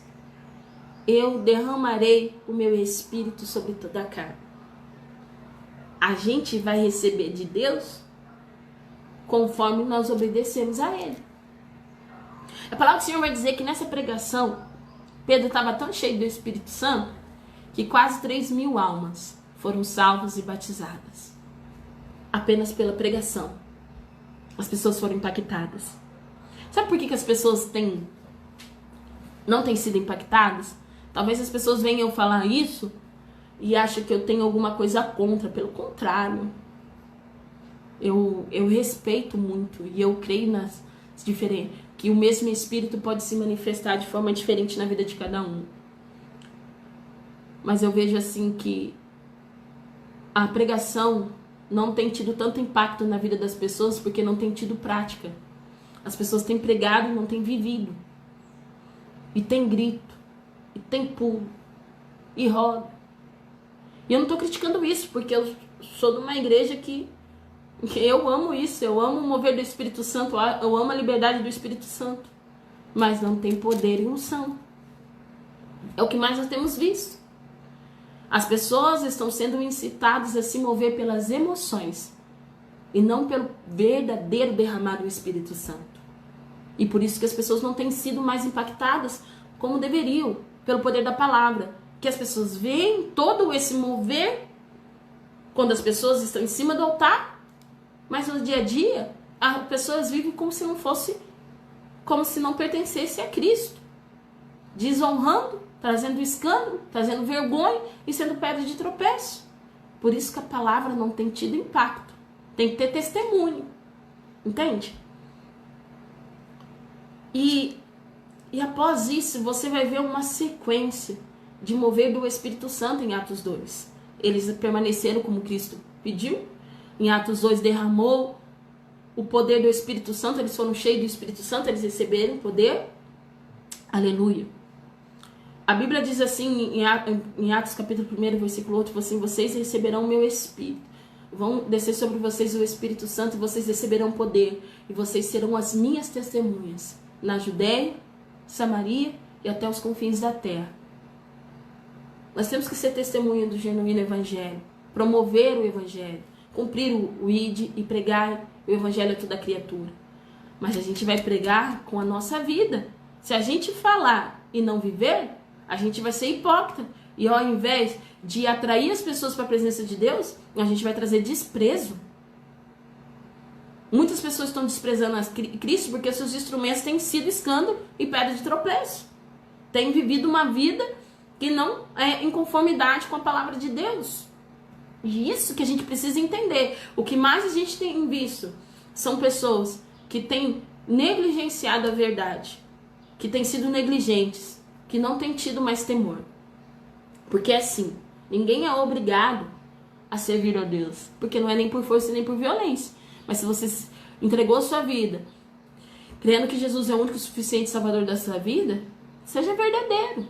Eu derramarei o meu espírito sobre toda a carne. A gente vai receber de Deus conforme nós obedecemos a Ele. A palavra do Senhor vai dizer que nessa pregação, Pedro estava tão cheio do Espírito Santo que quase 3.000 almas foram salvas e batizadas. Apenas pela pregação. As pessoas foram impactadas. Sabe por que as pessoas não têm sido impactadas? Talvez as pessoas venham falar isso e acham que eu tenho alguma coisa contra. Pelo contrário. Eu respeito muito e eu creio nas diferentes, que o mesmo Espírito pode se manifestar de forma diferente na vida de cada um. Mas eu vejo assim que a pregação não tem tido tanto impacto na vida das pessoas porque não tem tido prática. As pessoas têm pregado e não têm vivido. E tem grito, e tem pulo, e roda. E eu não estou criticando isso, porque eu sou de uma igreja que eu amo isso, eu amo o mover do Espírito Santo, eu amo a liberdade do Espírito Santo. Mas não tem poder e unção. É o que mais nós temos visto. As pessoas estão sendo incitadas a se mover pelas emoções e não pelo verdadeiro derramar do Espírito Santo. E por isso que as pessoas não têm sido mais impactadas como deveriam, pelo poder da palavra. Que as pessoas veem todo esse mover quando as pessoas estão em cima do altar, mas no dia a dia as pessoas vivem como se não fosse, como se não pertencesse a Cristo, desonrando, trazendo escândalo, trazendo vergonha e sendo pedra de tropeço. Por isso que a palavra não tem tido impacto. Tem que ter testemunho. Entende? E após isso, você vai ver uma sequência de mover do Espírito Santo em Atos 2. Eles permaneceram como Cristo pediu. Em Atos 2 derramou o poder do Espírito Santo. Eles foram cheios do Espírito Santo. Eles receberam poder. Aleluia. A Bíblia diz assim, em Atos capítulo 1, versículo 8, assim, vocês receberão o meu Espírito. Vão descer sobre vocês o Espírito Santo e vocês receberão poder. E vocês serão as minhas testemunhas na Judéia, Samaria e até os confins da terra. Nós temos que ser testemunha do genuíno Evangelho, promover o Evangelho, cumprir o ID e pregar o Evangelho a toda criatura. Mas a gente vai pregar com a nossa vida. Se a gente falar e não viver, a gente vai ser hipócrita. E ao invés de atrair as pessoas para a presença de Deus, a gente vai trazer desprezo. Muitas pessoas estão desprezando a Cristo porque seus instrumentos têm sido escândalo e pedra de tropeço. Têm vivido uma vida que não é em conformidade com a palavra de Deus. E isso que a gente precisa entender. O que mais a gente tem visto são pessoas que têm negligenciado a verdade, que têm sido negligentes, que não têm tido mais temor. Porque assim, ninguém é obrigado a servir a Deus, porque não é nem por força nem por violência. Mas se você entregou a sua vida, crendo que Jesus é o único e suficiente salvador da sua vida, seja verdadeiro.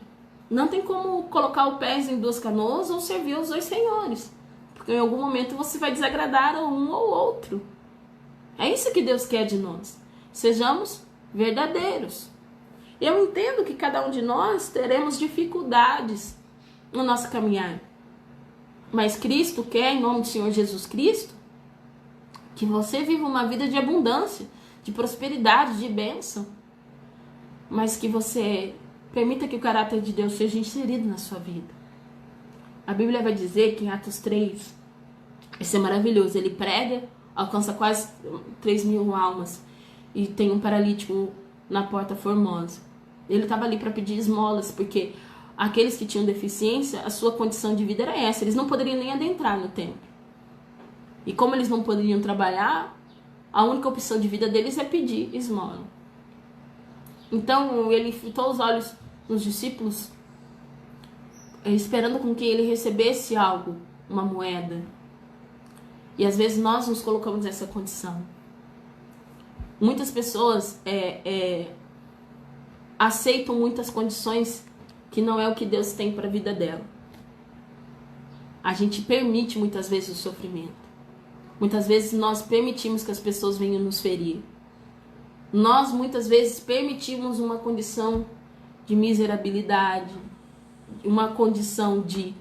Não tem como colocar o pé em duas canoas ou servir aos dois senhores, porque em algum momento você vai desagradar a um ou outro. É isso que Deus quer de nós. Sejamos verdadeiros. Eu entendo que cada um de nós teremos dificuldades no nosso caminhar. Mas Cristo quer, em nome do Senhor Jesus Cristo, que você viva uma vida de abundância, de prosperidade, de bênção. Mas que você permita que o caráter de Deus seja inserido na sua vida. A Bíblia vai dizer que em Atos 3, isso é maravilhoso, ele prega, alcança quase 3.000 almas e tem um paralítico na Porta Formosa. Ele estava ali para pedir esmolas, porque aqueles que tinham deficiência, a sua condição de vida era essa, eles não poderiam nem adentrar no templo. E como eles não poderiam trabalhar, a única opção de vida deles é pedir esmola. Então ele fitou os olhos nos discípulos, esperando com que ele recebesse algo, uma moeda. E às vezes nós nos colocamos nessa condição. Muitas pessoas aceitam muitas condições que não é o que Deus tem para a vida dela. A gente permite muitas vezes o sofrimento. Muitas vezes nós permitimos que as pessoas venham nos ferir. Nós muitas vezes permitimos uma condição de miserabilidade, uma condição de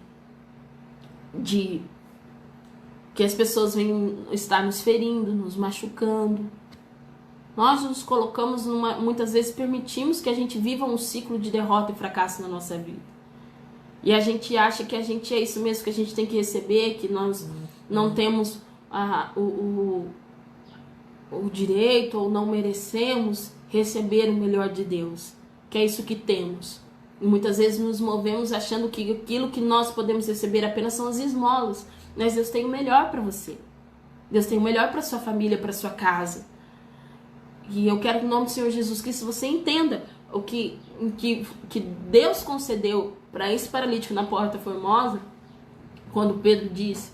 que as pessoas venham estar nos ferindo, nos machucando. Nós nos colocamos muitas vezes permitimos que a gente viva um ciclo de derrota e fracasso na nossa vida. E a gente acha que a gente é isso mesmo que a gente tem que receber, que nós não temos o direito ou não merecemos receber o melhor de Deus, que é isso que temos. E muitas vezes nos movemos achando que aquilo que nós podemos receber apenas são as esmolas, mas Deus tem o melhor para você. Deus tem o melhor para sua família, para sua casa. E eu quero que no nome do Senhor Jesus Cristo você entenda o que Deus concedeu para esse paralítico na Porta Formosa, quando Pedro disse: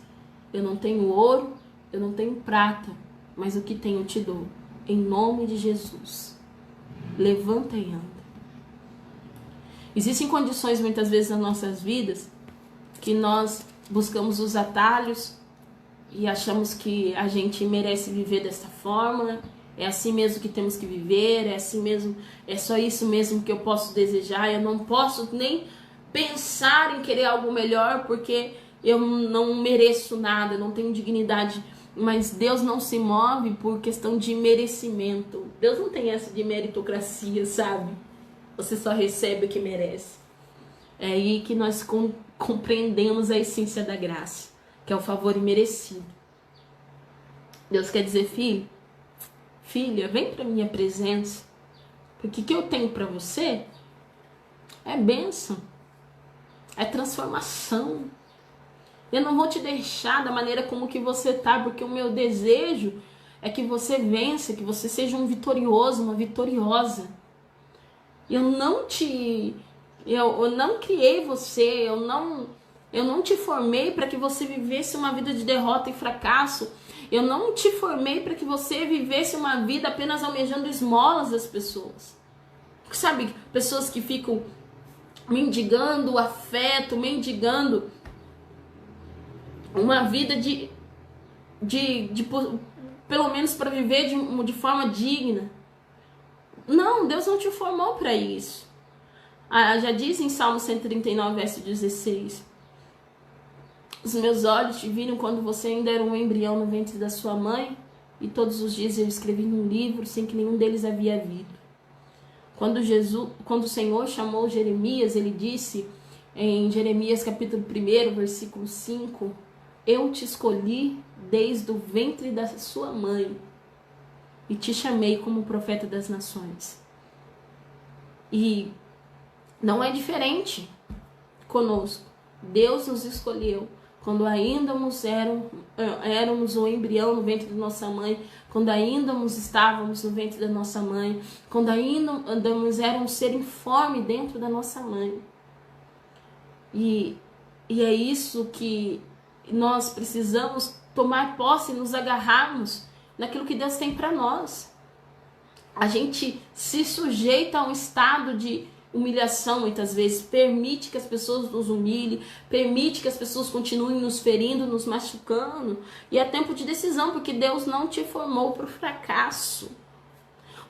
eu não tenho ouro, eu não tenho prata, mas o que tenho eu te dou. Em nome de Jesus, levanta e anda. Existem condições muitas vezes nas nossas vidas que nós buscamos os atalhos e achamos que a gente merece viver dessa forma. É assim mesmo que temos que viver, é assim mesmo, é só isso mesmo que eu posso desejar. Eu não posso nem pensar em querer algo melhor porque eu não mereço nada, não tenho dignidade. Mas Deus não se move por questão de merecimento. Deus não tem essa de meritocracia, sabe? Você só recebe o que merece. É aí que nós compreendemos a essência da graça. que é o favor imerecido. Deus quer dizer, filho, filha, vem para minha presença, porque o que eu tenho para você é bênção, é transformação. Eu não vou te deixar da maneira como que você tá, porque o meu desejo é que você vença, que você seja um vitorioso, uma vitoriosa. Eu não criei você, eu não te formei para que você vivesse uma vida de derrota e fracasso. Eu não te formei para que você vivesse uma vida apenas almejando esmolas das pessoas. Sabe, pessoas que ficam mendigando afeto, mendigando uma vida de pelo menos para viver de forma digna. Não, Deus não te formou para isso. Já diz em Salmo 139, verso 16: os meus olhos te viram quando você ainda era um embrião no ventre da sua mãe, e todos os dias eu escrevi num livro sem que nenhum deles havia havido. Quando o Senhor chamou Jeremias, ele disse em Jeremias capítulo 1, versículo 5: eu te escolhi desde o ventre da sua mãe e te chamei como profeta das nações. E não é diferente conosco. Deus nos escolheu quando ainda éramos o embrião no ventre da nossa mãe, quando ainda estávamos no ventre da nossa mãe, quando ainda era um ser informe dentro da nossa mãe. E é isso que nós precisamos tomar posse e nos agarrarmos naquilo que Deus tem para nós. A gente se sujeita a um estado de humilhação muitas vezes, permite que as pessoas nos humilhem, permite que as pessoas continuem nos ferindo, nos machucando, e é tempo de decisão, porque Deus não te formou para o fracasso.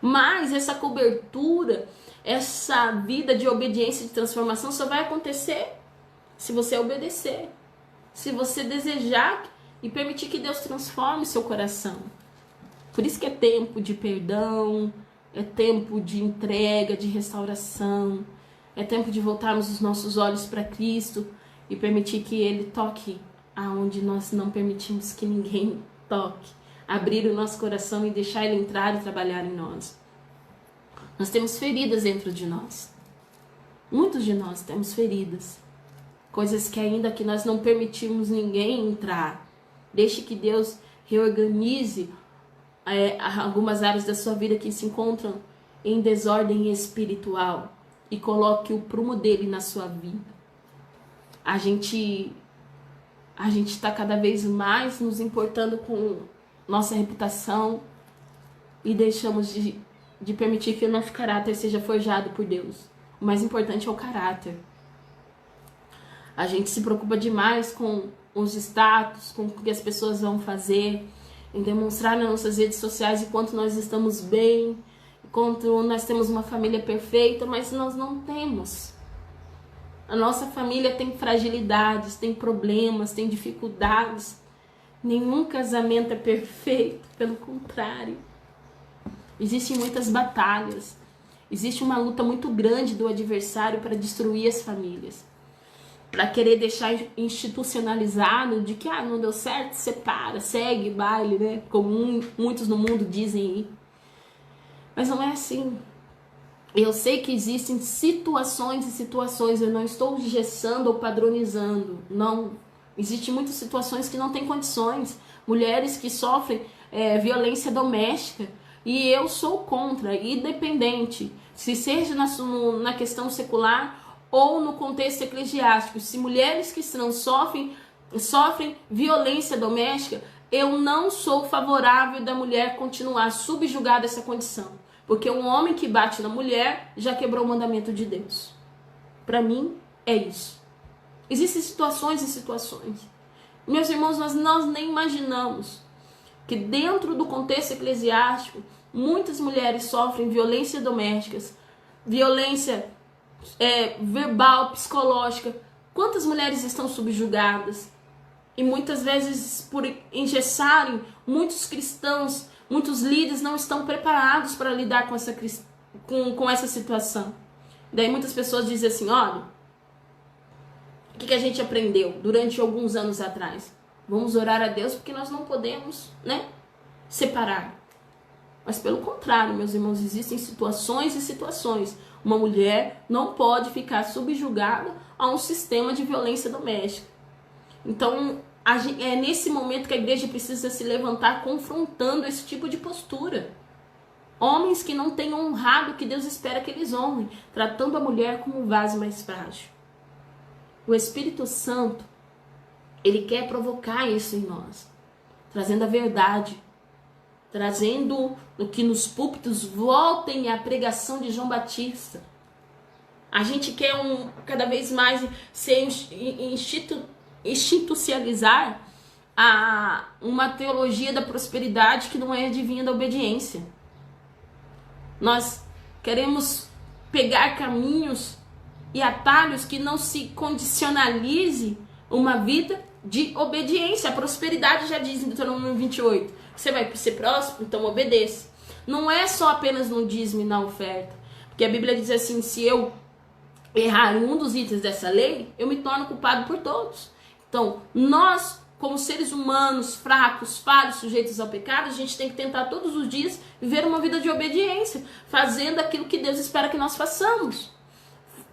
Mas essa cobertura, essa vida de obediência e de transformação só vai acontecer se você obedecer, se você desejar e permitir que Deus transforme seu coração. Por isso que é tempo de perdão, é tempo de entrega, de restauração, é tempo de voltarmos os nossos olhos para Cristo e permitir que Ele toque aonde nós não permitimos que ninguém toque. Abrir o nosso coração e deixar Ele entrar e trabalhar em nós. Nós temos feridas dentro de nós. Muitos de nós temos feridas. Coisas que ainda que nós não permitimos ninguém entrar. Deixe que Deus reorganize algumas áreas da sua vida que se encontram em desordem espiritual e coloque o prumo dele na sua vida. A gente está cada vez mais nos importando com nossa reputação e deixamos de permitir que o nosso caráter seja forjado por Deus. O mais importante é o caráter. A gente se preocupa demais com os status, com o que as pessoas vão fazer, em demonstrar nas nossas redes sociais o quanto nós estamos bem, o quanto nós temos uma família perfeita, mas nós não temos. A nossa família tem fragilidades, tem problemas, tem dificuldades. Nenhum casamento é perfeito, pelo contrário. Existem muitas batalhas, existe uma luta muito grande do adversário para destruir as famílias. Para querer deixar institucionalizado de que não deu certo, separa, segue, baile, né? Como muitos no mundo dizem aí. Mas não é assim. Eu sei que existem situações e situações, eu não estou engessando ou padronizando, não. Existem muitas situações que não têm condições. Mulheres que sofrem violência doméstica. E eu sou contra, independente, se seja na questão secular ou no contexto eclesiástico. Se mulheres cristãs sofrem violência doméstica, eu não sou favorável da mulher continuar subjugada a essa condição. Porque um homem que bate na mulher já quebrou o mandamento de Deus. Para mim, é isso. Existem situações e situações. Meus irmãos, nós nem imaginamos que dentro do contexto eclesiástico, muitas mulheres sofrem violência domésticas, violência verbal, psicológica. Quantas mulheres estão subjugadas? E muitas vezes, por engessarem, muitos cristãos, muitos líderes não estão preparados para lidar com essa situação. Daí muitas pessoas dizem assim, olha, o que a gente aprendeu durante alguns anos atrás? Vamos orar a Deus porque nós não podemos, né, separar. Mas pelo contrário, meus irmãos, existem situações e situações. Uma mulher não pode ficar subjugada a um sistema de violência doméstica. Então, é nesse momento que a igreja precisa se levantar confrontando esse tipo de postura. Homens que não têm honrado o que Deus espera que eles honrem, tratando a mulher como um vaso mais frágil. O Espírito Santo, ele quer provocar isso em nós, trazendo a verdade, trazendo o que nos púlpitos voltem à pregação de João Batista. A gente quer cada vez mais se institucionalizar uma teologia da prosperidade que não é adivinha da obediência. Nós queremos pegar caminhos e atalhos que não se condicionalize uma vida de obediência. A prosperidade já diz em Deuteronômio 28, você vai ser próspero, então obedeça. Não é só apenas no dízimo e na oferta, porque a Bíblia diz assim, se eu errar em um dos itens dessa lei, eu me torno culpado por todos. Então, nós, como seres humanos, fracos, falhos, sujeitos ao pecado, a gente tem que tentar todos os dias viver uma vida de obediência, fazendo aquilo que Deus espera que nós façamos.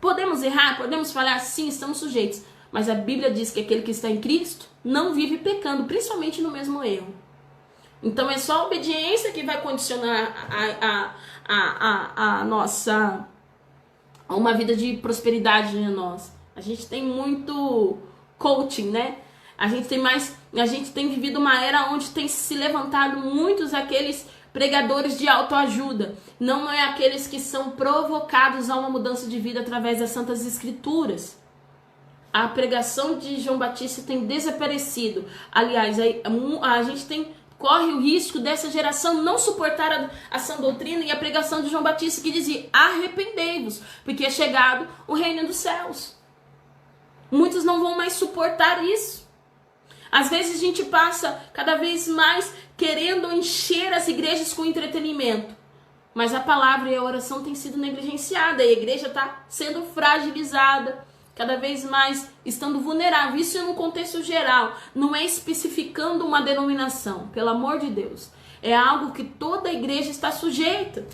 Podemos errar, podemos falhar, sim, estamos sujeitos. Mas a Bíblia diz que aquele que está em Cristo não vive pecando, principalmente no mesmo erro. Então é só a obediência que vai condicionar a nossa a uma vida de prosperidade em nós. A gente tem muito coaching, né? A gente tem vivido uma era onde tem se levantado muitos aqueles pregadores de autoajuda. Não é aqueles que são provocados a uma mudança de vida através das Santas Escrituras. A pregação de João Batista tem desaparecido. Aliás, a gente corre o risco dessa geração não suportar a sã doutrina e a pregação de João Batista que dizia, arrependei-vos, porque é chegado o reino dos céus. Muitos não vão mais suportar isso. Às vezes a gente passa cada vez mais querendo encher as igrejas com entretenimento. Mas a palavra e a oração têm sido negligenciada. E a igreja está sendo fragilizada. Cada vez mais estando vulnerável. Isso é no contexto geral. Não é especificando uma denominação. Pelo amor de Deus. É algo que toda a igreja está sujeita.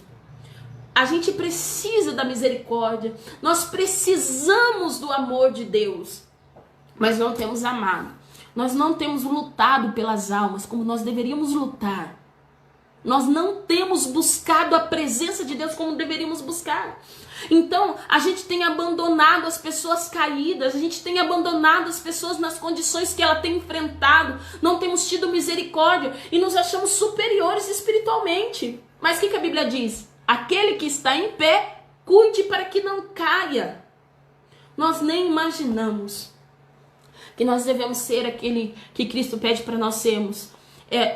A gente precisa da misericórdia. Nós precisamos do amor de Deus. Mas não temos amado. Nós não temos lutado pelas almas como nós deveríamos lutar. Nós não temos buscado a presença de Deus como deveríamos buscar. Então, a gente tem abandonado as pessoas caídas, a gente tem abandonado as pessoas nas condições que ela tem enfrentado, não temos tido misericórdia e nos achamos superiores espiritualmente. Mas o que a Bíblia diz? Aquele que está em pé, cuide para que não caia. Nós nem imaginamos que nós devemos ser aquele que Cristo pede para nós sermos.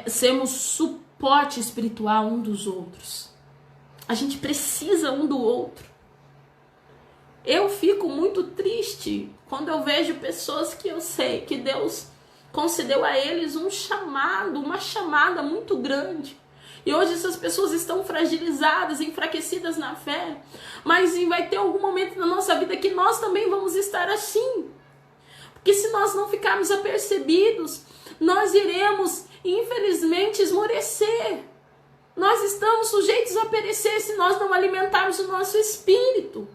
Sermos suporte espiritual um dos outros. A gente precisa um do outro. Eu fico muito triste quando eu vejo pessoas que eu sei que Deus concedeu a eles um chamado, uma chamada muito grande. E hoje essas pessoas estão fragilizadas, enfraquecidas na fé. Mas vai ter algum momento na nossa vida que nós também vamos estar assim. Porque se nós não ficarmos apercebidos, nós iremos, infelizmente, esmorecer. Nós estamos sujeitos a perecer se nós não alimentarmos o nosso espírito.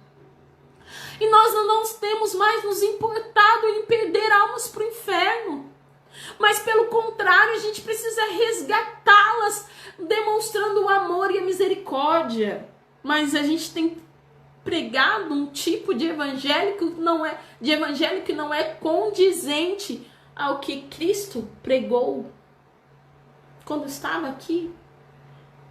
E nós não temos mais nos importado em perder almas para o inferno. Mas pelo contrário, a gente precisa resgatá-las, demonstrando o amor e a misericórdia. Mas a gente tem pregado um tipo de evangelho que não é condizente ao que Cristo pregou quando estava aqui.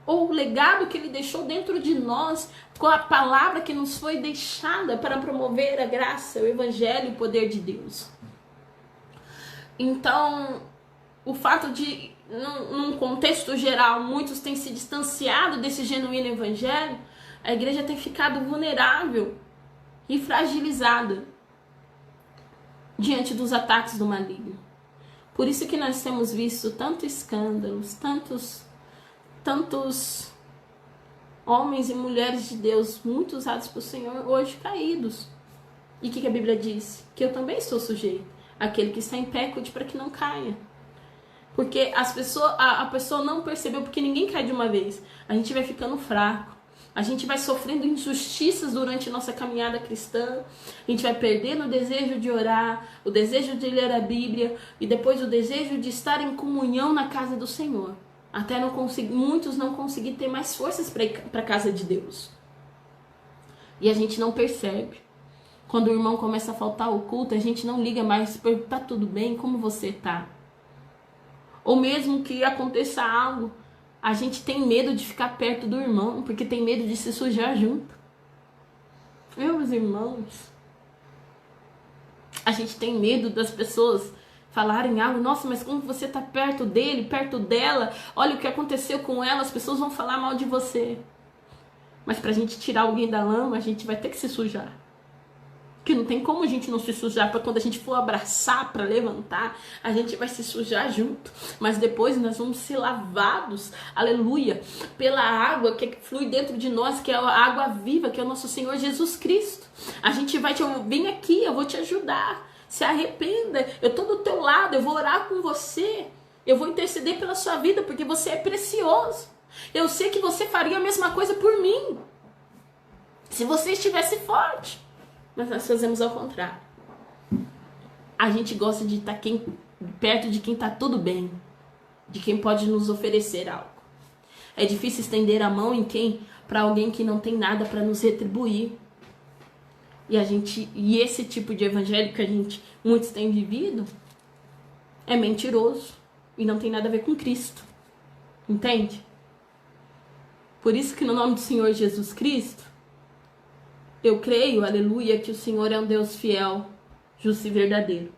Ou o legado que ele deixou dentro de nós, com a palavra que nos foi deixada para promover a graça, o evangelho e o poder de Deus. Então, o fato de, num contexto geral, muitos têm se distanciado desse genuíno evangelho, a igreja tem ficado vulnerável e fragilizada diante dos ataques do maligno. Por isso que nós temos visto tantos escândalos, tantos homens e mulheres de Deus, muito usados pelo Senhor, hoje caídos. E o que a Bíblia diz? Que eu também estou sujeito. Aquele que está em pé, cuide para que não caia. Porque a pessoa não percebeu, porque ninguém cai de uma vez. A gente vai ficando fraco. A gente vai sofrendo injustiças durante nossa caminhada cristã. A gente vai perdendo o desejo de orar, o desejo de ler a Bíblia e depois o desejo de estar em comunhão na casa do Senhor. Até muitos não conseguir ter mais forças para a casa de Deus. E a gente não percebe. Quando o irmão começa a faltar o culto, a gente não liga mais, tá tudo bem? Como você tá? Ou mesmo que aconteça algo, a gente tem medo de ficar perto do irmão, porque tem medo de se sujar junto. Meus irmãos, a gente tem medo das pessoas falarem algo, nossa, mas como você tá perto dele, perto dela, olha o que aconteceu com ela, as pessoas vão falar mal de você. Mas pra gente tirar alguém da lama, a gente vai ter que se sujar. Que não tem como a gente não se sujar, para quando a gente for abraçar para levantar, a gente vai se sujar junto. Mas depois nós vamos ser lavados, aleluia, pela água que flui dentro de nós, que é a água viva, que é o nosso Senhor Jesus Cristo. A gente vai vem aqui, eu vou te ajudar. Se arrependa, eu tô do teu lado, eu vou orar com você. Eu vou interceder pela sua vida, porque você é precioso. Eu sei que você faria a mesma coisa por mim, se você estivesse forte. Mas nós fazemos ao contrário. A gente gosta de estar perto de quem está tudo bem, de quem pode nos oferecer algo. É difícil estender a mão para alguém que não tem nada para nos retribuir. E esse tipo de evangelho que muitos têm vivido é mentiroso e não tem nada a ver com Cristo. Entende? Por isso que no nome do Senhor Jesus Cristo, eu creio, aleluia, que o Senhor é um Deus fiel, justo e verdadeiro.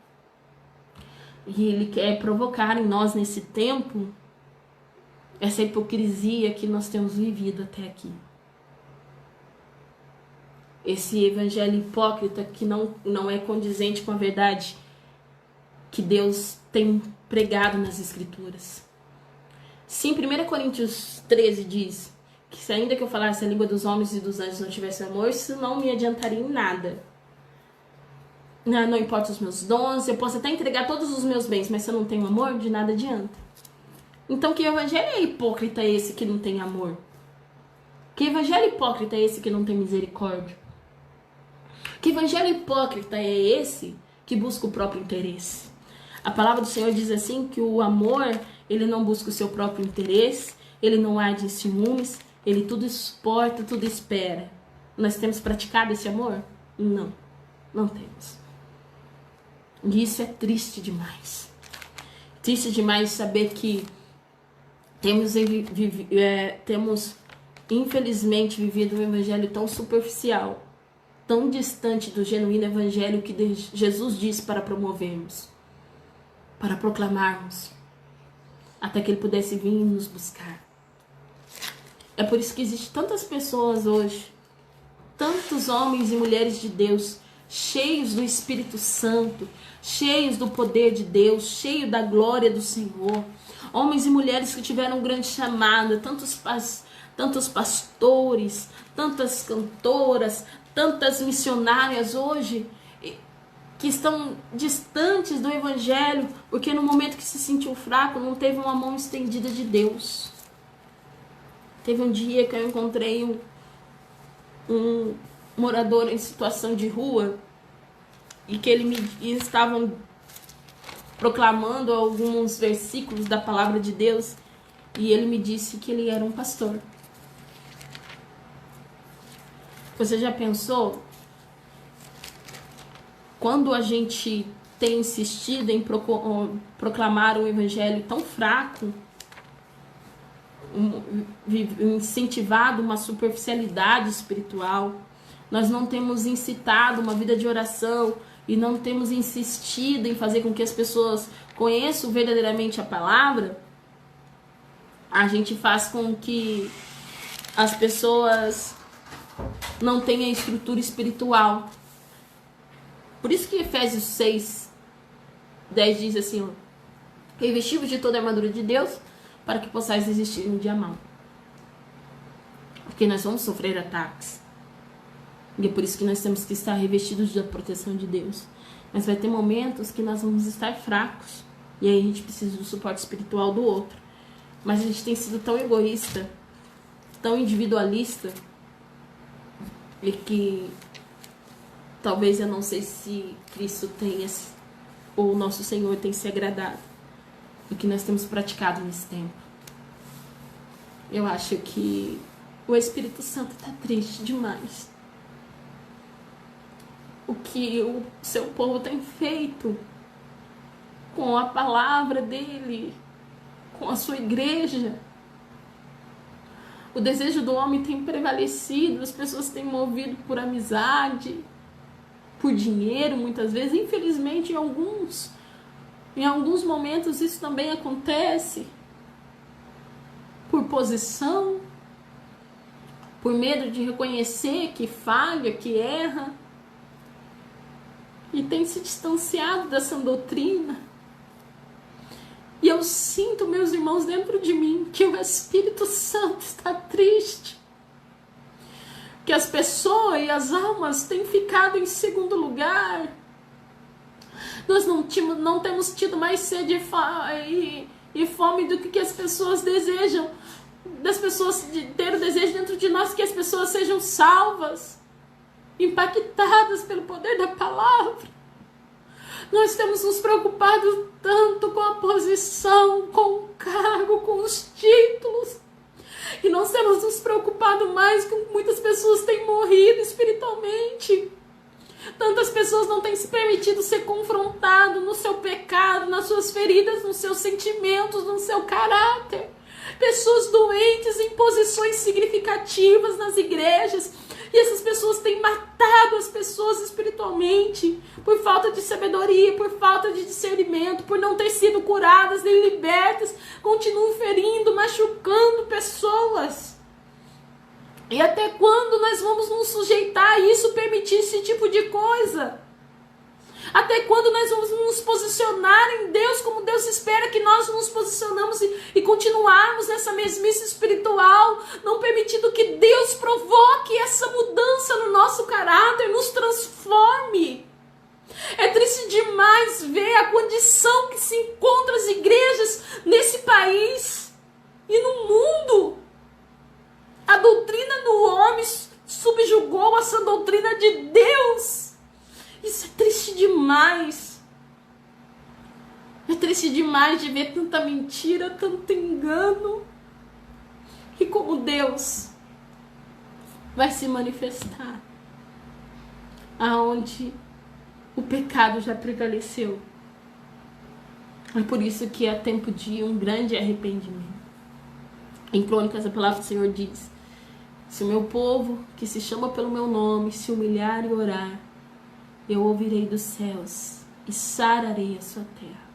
E Ele quer provocar em nós nesse tempo essa hipocrisia que nós temos vivido até aqui. Esse evangelho hipócrita que não é condizente com a verdade que Deus tem pregado nas Escrituras. Sim, 1 Coríntios 13 diz que se ainda que eu falasse a língua dos homens e dos anjos não tivesse amor, isso não me adiantaria em nada. Não importa os meus dons, eu posso até entregar todos os meus bens, mas se eu não tenho amor, de nada adianta. Então que evangelho hipócrita é esse que não tem amor? Que evangelho hipócrita é esse que não tem misericórdia? Que evangelho hipócrita é esse que busca o próprio interesse? A palavra do Senhor diz assim que o amor, ele não busca o seu próprio interesse, ele não arde em ciúmes, ele tudo suporta, tudo espera. Nós temos praticado esse amor? Não, não temos. E isso é triste demais. Triste demais saber que temos infelizmente vivido um evangelho tão superficial, tão distante do genuíno evangelho que Jesus disse para promovermos, para proclamarmos, até que Ele pudesse vir e nos buscar. É por isso que existem tantas pessoas hoje, tantos homens e mulheres de Deus, cheios do Espírito Santo, cheios do poder de Deus, cheios da glória do Senhor. Homens e mulheres que tiveram um grande chamado, tantos pastores, tantas cantoras, tantas missionárias hoje, que estão distantes do Evangelho, porque no momento que se sentiu fraco, não teve uma mão estendida de Deus. Teve um dia que eu encontrei um morador em situação de rua e que estavam proclamando alguns versículos da palavra de Deus e ele me disse que ele era um pastor. Você já pensou? Quando a gente tem insistido em proclamar um evangelho tão fraco, incentivado uma superficialidade espiritual, nós não temos incitado uma vida de oração e não temos insistido em fazer com que as pessoas conheçam verdadeiramente a palavra, a gente faz com que as pessoas não tenham estrutura espiritual. Por isso que Efésios 6, 10 diz assim, revestivos de toda a armadura de Deus, para que possais resistir no dia mau. Porque nós vamos sofrer ataques. E é por isso que nós temos que estar revestidos da proteção de Deus. Mas vai ter momentos que nós vamos estar fracos. E aí a gente precisa do suporte espiritual do outro. Mas a gente tem sido tão egoísta, tão individualista, e que talvez eu não sei se Cristo tenha, ou o nosso Senhor tem se agradado do que nós temos praticado nesse tempo. Eu acho que o Espírito Santo está triste demais. O que o seu povo tem feito com a palavra dele, com a sua igreja. O desejo do homem tem prevalecido, as pessoas têm movido por amizade, por dinheiro, muitas vezes. Infelizmente, em alguns momentos isso também acontece. Por posição, por medo de reconhecer que falha, que erra. E tem se distanciado dessa doutrina. E eu sinto, meus irmãos, dentro de mim, que o Espírito Santo está triste. Que as pessoas e as almas têm ficado em segundo lugar. Nós não temos tido mais sede e fome do que as pessoas desejam. Das pessoas ter o desejo dentro de nós que as pessoas sejam salvas, impactadas pelo poder da palavra. Nós temos nos preocupado tanto com a posição, com o cargo, com os títulos. E nós temos nos preocupado mais com que muitas pessoas têm morrido espiritualmente. Tantas pessoas não têm se permitido ser confrontado no seu pecado, nas suas feridas, nos seus sentimentos, no seu caráter. Pessoas doentes em posições significativas nas igrejas. E essas pessoas têm matado as pessoas espiritualmente por falta de sabedoria, por falta de discernimento, por não ter sido curadas nem libertas. Continuam ferindo, machucando pessoas. E até quando nós vamos nos sujeitar a isso, permitir esse tipo de coisa? Até quando nós vamos nos posicionar em Deus como Deus espera que nós nos posicionamos e continuarmos nessa mesmice espiritual, não permitindo que Deus provoque essa mudança no nosso caráter, nos transforme? É triste demais ver a condição que se encontram as igrejas nesse país e no mundo. A doutrina do homem subjugou essa doutrina de Deus. Isso é triste demais. É triste demais de ver tanta mentira, tanto engano. E como Deus vai se manifestar aonde o pecado já prevaleceu. É por isso que é tempo de um grande arrependimento. Em Crônicas, a palavra do Senhor diz: se o meu povo, que se chama pelo meu nome, se humilhar e orar, eu ouvirei dos céus e sararei a sua terra.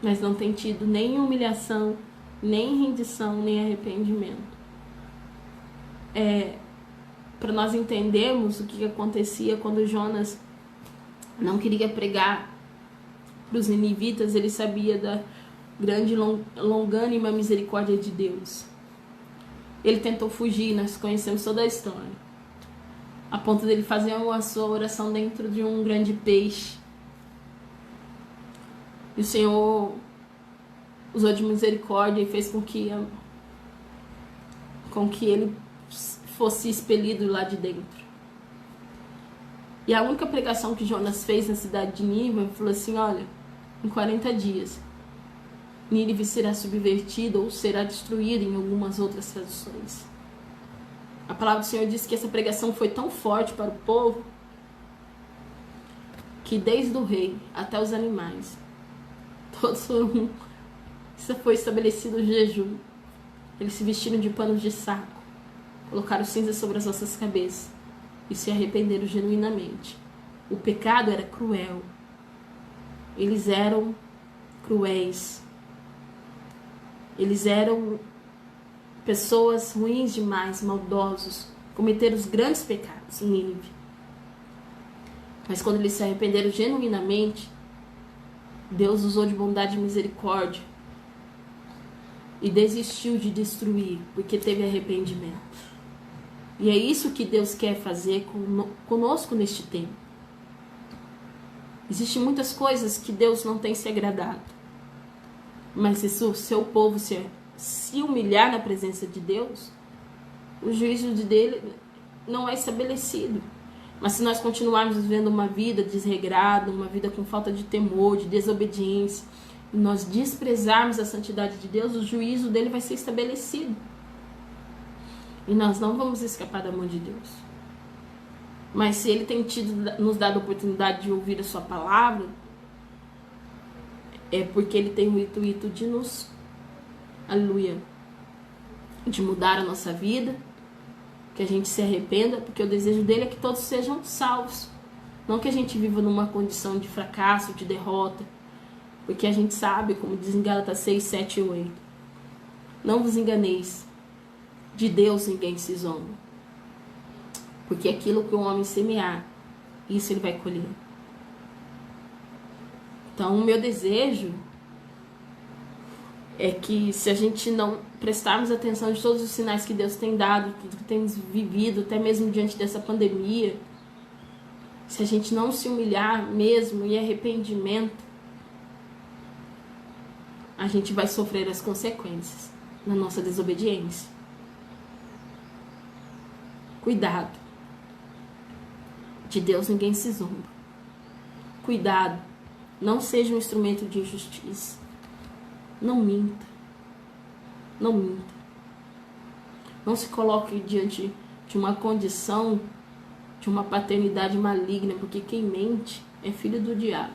Mas não tem tido nem humilhação, nem rendição, nem arrependimento. Para nós entendermos o que acontecia quando Jonas não queria pregar para os ninivitas, ele sabia da grande, longânima misericórdia de Deus. Ele tentou fugir, nós conhecemos toda a história, a ponto dele fazer a sua oração dentro de um grande peixe. E o Senhor usou de misericórdia e fez com que ele fosse expelido lá de dentro. E a única pregação que Jonas fez na cidade de Nínive, ele falou assim: olha, em 40 dias Nínive será subvertida ou será destruída, em algumas outras traduções. A palavra do Senhor diz que essa pregação foi tão forte para o povo que desde o rei até os animais, todos foram... Isso foi estabelecido o jejum. Eles se vestiram de panos de saco, colocaram cinza sobre as nossas cabeças e se arrependeram genuinamente. O pecado era cruel. Eles eram cruéis. Eles eram pessoas ruins demais, maldosos, cometeram os grandes pecados em Nínive. Mas quando eles se arrependeram genuinamente, Deus usou de bondade e misericórdia e desistiu de destruir, porque teve arrependimento. E é isso que Deus quer fazer conosco neste tempo. Existem muitas coisas que Deus não tem se agradado. Mas se o seu povo se humilhar na presença de Deus, o juízo dele não é estabelecido. Mas se nós continuarmos vivendo uma vida desregrada, uma vida com falta de temor, de desobediência, e nós desprezarmos a santidade de Deus, o juízo dele vai ser estabelecido. E nós não vamos escapar da mão de Deus. Mas se ele tem nos dado a oportunidade de ouvir a sua palavra, é porque ele tem o intuito de nos, aleluia, de mudar a nossa vida, que a gente se arrependa, porque o desejo dele é que todos sejam salvos. Não que a gente viva numa condição de fracasso, de derrota, porque a gente sabe, como diz em Gálatas 6, 7 e 8, não vos enganeis, de Deus ninguém se zomba, porque aquilo que o homem semear, isso ele vai colher. Então, o meu desejo é que, se a gente não prestarmos atenção de todos os sinais que Deus tem dado, tudo que temos vivido, até mesmo diante dessa pandemia, se a gente não se humilhar mesmo em arrependimento, a gente vai sofrer as consequências na nossa desobediência. Cuidado. De Deus ninguém se zomba. Cuidado. Não seja um instrumento de injustiça. Não minta. Não minta. Não se coloque diante de uma condição de uma paternidade maligna, porque quem mente é filho do diabo.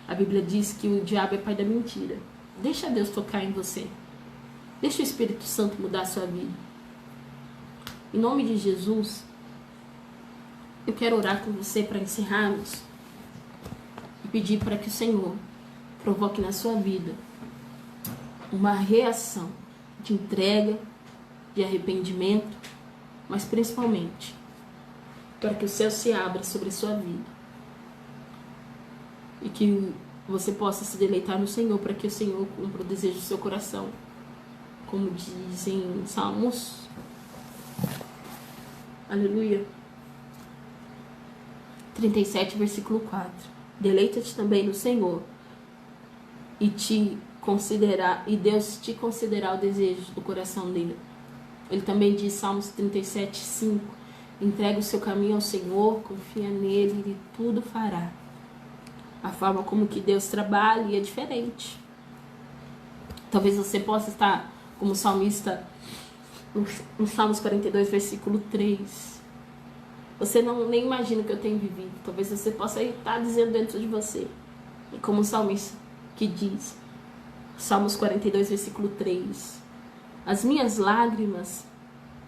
A Bíblia diz que o diabo é pai da mentira. Deixa Deus tocar em você. Deixa o Espírito Santo mudar a sua vida. Em nome de Jesus, eu quero orar com você para encerrarmos e pedir para que o Senhor provoque na sua vida uma reação de entrega, de arrependimento, mas principalmente para que o céu se abra sobre a sua vida e que você possa se deleitar no Senhor, para que o Senhor cumpra o desejo do seu coração, como diz em Salmos, aleluia, 37, versículo 4. Deleita-te também no Senhor e Deus te considerar o desejo do coração dele. Ele também diz, Salmos 37, 5, entrega o seu caminho ao Senhor, confia nele, ele tudo fará. A forma como que Deus trabalha é diferente. Talvez você possa estar como salmista no Salmos 42, versículo 3. Você nem imagina o que eu tenho vivido. Talvez você possa estar dizendo dentro de você. E como o salmista que diz, Salmos 42, versículo 3. As minhas lágrimas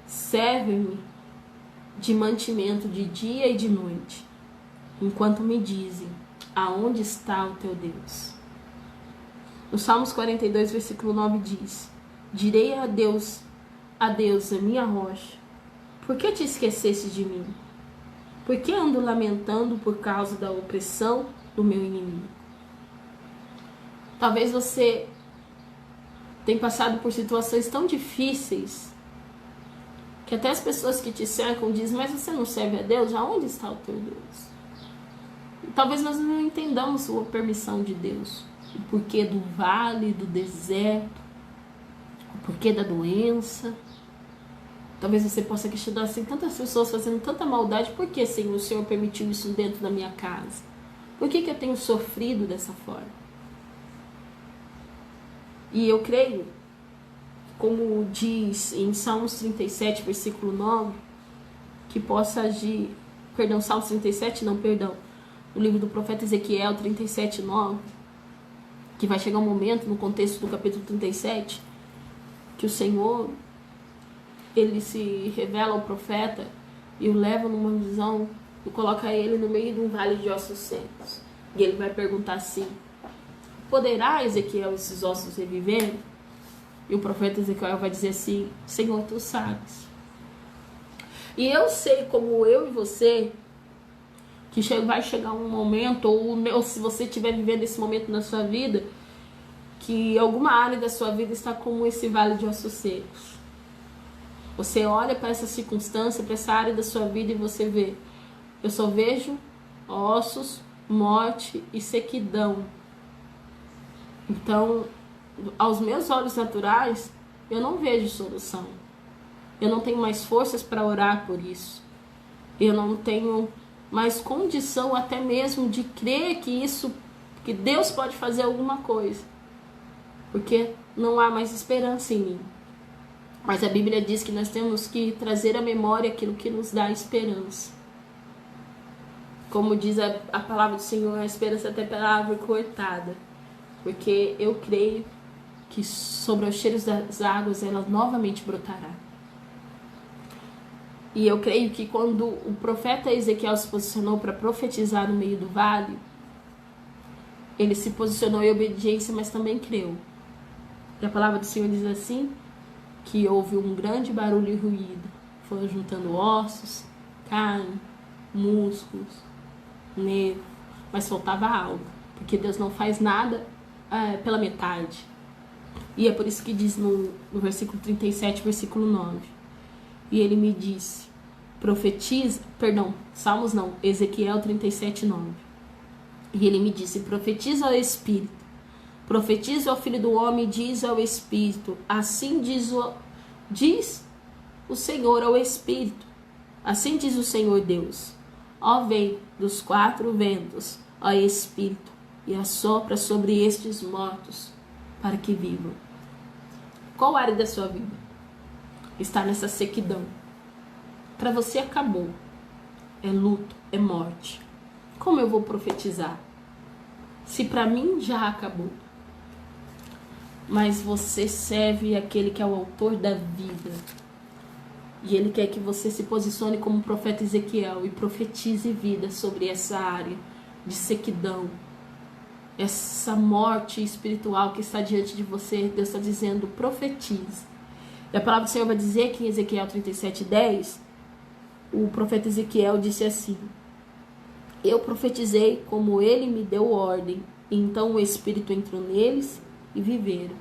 servem-me de mantimento de dia e de noite, enquanto me dizem, aonde está o teu Deus? No Salmos 42, versículo 9 diz, direi a Deus, a minha rocha, por que te esqueceste de mim? Por que ando lamentando por causa da opressão do meu inimigo? Talvez você tenha passado por situações tão difíceis que até as pessoas que te cercam dizem, mas você não serve a Deus? Aonde está o teu Deus? E talvez nós não entendamos a permissão de Deus, o porquê do vale, do deserto, o porquê da doença. Talvez você possa questionar assim, tantas pessoas fazendo tanta maldade, por que, Senhor, o Senhor permitiu isso dentro da minha casa? Por que eu tenho sofrido dessa forma? E eu creio, como diz em Salmos 37, versículo 9, que possa agir, Salmos 37, o livro do profeta Ezequiel 37, 9, que vai chegar um momento, no contexto do capítulo 37, que o Senhor, ele se revela ao profeta e o leva numa visão e coloca ele no meio de um vale de ossos secos. E ele vai perguntar assim, poderá, Ezequiel, esses ossos reviver? E o profeta Ezequiel vai dizer assim, Senhor, tu sabes. E eu sei, como eu e você, que vai chegar um momento, ou se você estiver vivendo esse momento na sua vida, que alguma área da sua vida está como esse vale de ossos secos. Você olha para essa circunstância, para essa área da sua vida e você vê, eu só vejo ossos, morte e sequidão. Então, aos meus olhos naturais, eu não vejo solução. Eu não tenho mais forças para orar por isso. Eu não tenho mais condição até mesmo de crer que Deus pode fazer alguma coisa. Porque não há mais esperança em mim. Mas a Bíblia diz que nós temos que trazer à memória aquilo que nos dá esperança. Como diz a palavra do Senhor, a esperança até pela árvore cortada. Porque eu creio que sobre os cheiros das águas ela novamente brotará. E eu creio que quando o profeta Ezequiel se posicionou para profetizar no meio do vale, ele se posicionou em obediência, mas também creu. E a palavra do Senhor diz assim, que houve um grande barulho e ruído. Foram juntando ossos, carne, músculos, nervo, mas faltava algo. Porque Deus não faz nada pela metade. E é por isso que diz no versículo 37, versículo 9. E ele me disse, Ezequiel 37, 9. E ele me disse, profetiza ao Espírito, profetiza ao Filho do Homem, diz ao Espírito, assim diz o Senhor ao Espírito, assim diz o Senhor Deus, ó vem dos 4 ventos, ó Espírito, e assopra sobre estes mortos, para que vivam. Qual área da sua vida está nessa sequidão? Para você acabou. É luto, é morte. Como eu vou profetizar? Se para mim já acabou. Mas você serve aquele que é o autor da vida. E ele quer que você se posicione como o profeta Ezequiel e profetize vida sobre essa área de sequidão. Essa morte espiritual que está diante de você. Deus está dizendo, profetize. E a palavra do Senhor vai dizer que em Ezequiel 37, 10, o profeta Ezequiel disse assim, eu profetizei como ele me deu ordem, e então o Espírito entrou neles e viveram,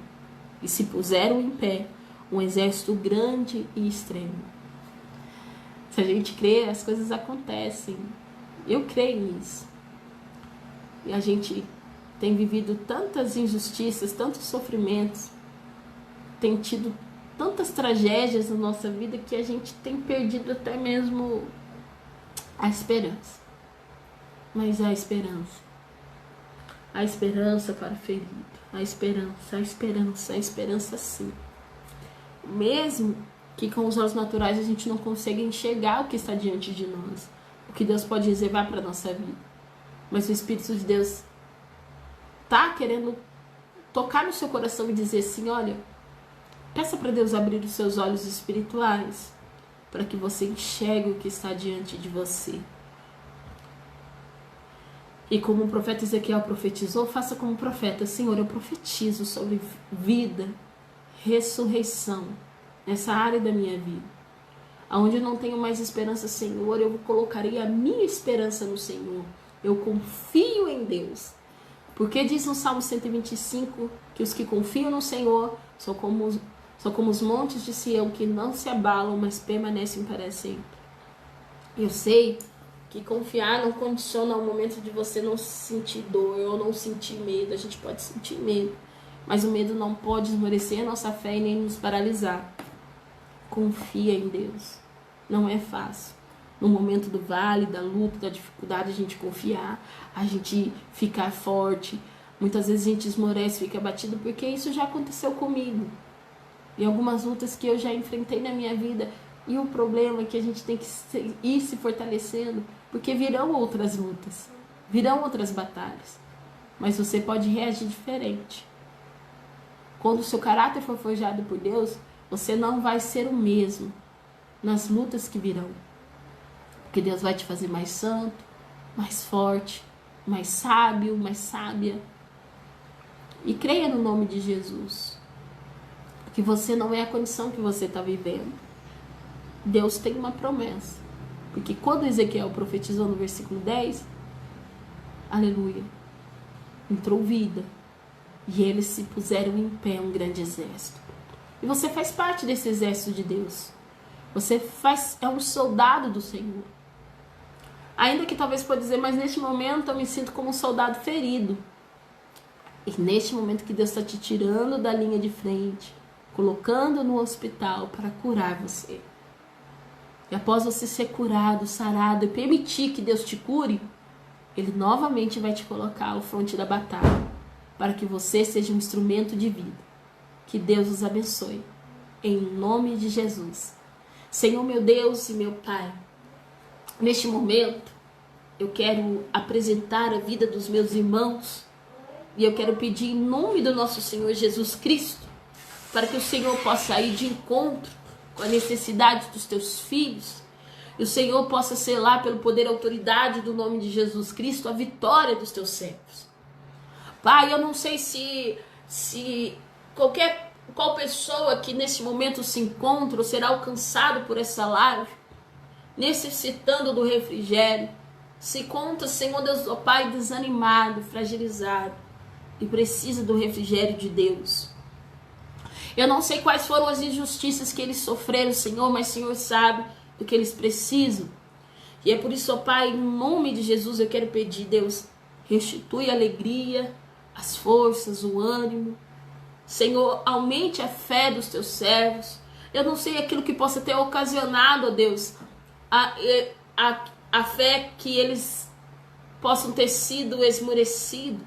e se puseram em pé, um exército grande e extremo. Se a gente crê, as coisas acontecem. Eu creio nisso. E a gente tem vivido tantas injustiças, tantos sofrimentos, tem tido tantas tragédias na nossa vida que a gente tem perdido até mesmo a esperança. Mas a esperança para o ferido, a esperança sim. Mesmo que com os olhos naturais a gente não consiga enxergar o que está diante de nós, o que Deus pode reservar para a nossa vida. Mas o Espírito de Deus está querendo tocar no seu coração e dizer assim, olha, peça para Deus abrir os seus olhos espirituais para que você enxergue o que está diante de você. E como o profeta Ezequiel profetizou, faça como profeta. Senhor, eu profetizo sobre vida, ressurreição, nessa área da minha vida. Onde eu não tenho mais esperança, Senhor, eu colocarei a minha esperança no Senhor. Eu confio em Deus. Porque diz no Salmo 125 que os que confiam no Senhor são como os montes de Sião que não se abalam, mas permanecem para sempre. Eu sei que confiar não condiciona ao momento de você não sentir dor ou não sentir medo. A gente pode sentir medo, mas o medo não pode esmorecer a nossa fé e nem nos paralisar. Confia em Deus. Não é fácil. No momento do vale, da luta, da dificuldade, a gente confiar, a gente ficar forte. Muitas vezes a gente esmorece, fica abatido, porque isso já aconteceu comigo. E algumas lutas que eu já enfrentei na minha vida. E o problema é que a gente tem que ir se fortalecendo, porque virão outras lutas, virão outras batalhas. Mas você pode reagir diferente. Quando o seu caráter for forjado por Deus, você não vai ser o mesmo nas lutas que virão. Porque Deus vai te fazer mais santo, mais forte, mais sábio, mais sábia. E creia no nome de Jesus. Que você não é a condição que você está vivendo. Deus tem uma promessa. Porque quando Ezequiel profetizou no versículo 10, aleluia, entrou vida. E eles se puseram em pé, um grande exército. E você faz parte desse exército de Deus. Você é um soldado do Senhor. Ainda que talvez pode dizer, mas neste momento eu me sinto como um soldado ferido. E neste momento que Deus está te tirando da linha de frente, colocando no hospital para curar você. E após você ser curado, sarado e permitir que Deus te cure, Ele novamente vai te colocar ao fronte da batalha, para que você seja um instrumento de vida. Que Deus os abençoe. Em nome de Jesus. Senhor, meu Deus e meu Pai, neste momento, eu quero apresentar a vida dos meus irmãos e eu quero pedir em nome do nosso Senhor Jesus Cristo, para que o Senhor possa ir de encontro com a necessidade dos teus filhos e o Senhor possa selar pelo poder e autoridade do nome de Jesus Cristo a vitória dos teus servos. Pai, eu não sei se qual pessoa que nesse momento se encontra ou será alcançado por essa live, necessitando do refrigério, se conta, Senhor Deus, ó Pai, desanimado, fragilizado e precisa do refrigério de Deus. Eu não sei quais foram as injustiças que eles sofreram, Senhor, mas o Senhor sabe do que eles precisam. E é por isso, ó Pai, em nome de Jesus, eu quero pedir, Deus, restitui a alegria, as forças, o ânimo. Senhor, aumente a fé dos teus servos. Eu não sei aquilo que possa ter ocasionado, ó Deus, a fé que eles possam ter sido esmorecido,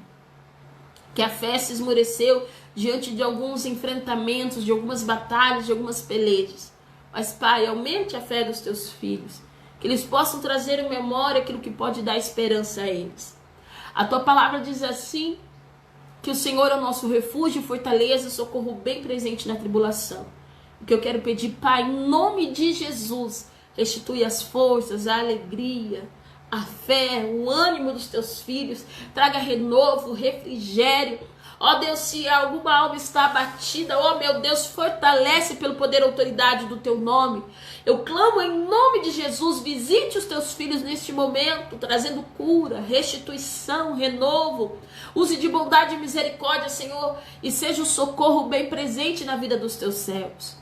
que a fé se esmoreceu diante de alguns enfrentamentos, de algumas batalhas, de algumas pelejas. Mas, Pai, aumente a fé dos teus filhos, que eles possam trazer em memória aquilo que pode dar esperança a eles. A tua palavra diz assim, que o Senhor é o nosso refúgio, fortaleza, socorro bem presente na tribulação. O que eu quero pedir, Pai, em nome de Jesus, restitui as forças, a alegria, a fé, o ânimo dos teus filhos, traga renovo, refrigério. Ó Deus, se alguma alma está abatida, ó meu Deus, fortalece pelo poder e autoridade do teu nome. Eu clamo em nome de Jesus, visite os teus filhos neste momento, trazendo cura, restituição, renovo. Use de bondade e misericórdia, Senhor, e seja o socorro bem presente na vida dos teus servos.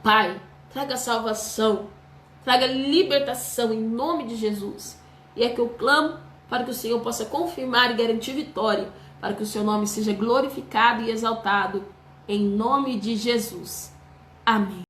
Pai, traga salvação, traga libertação em nome de Jesus. E é que eu clamo para que o Senhor possa confirmar e garantir vitória, para que o seu nome seja glorificado e exaltado, em nome de Jesus. Amém.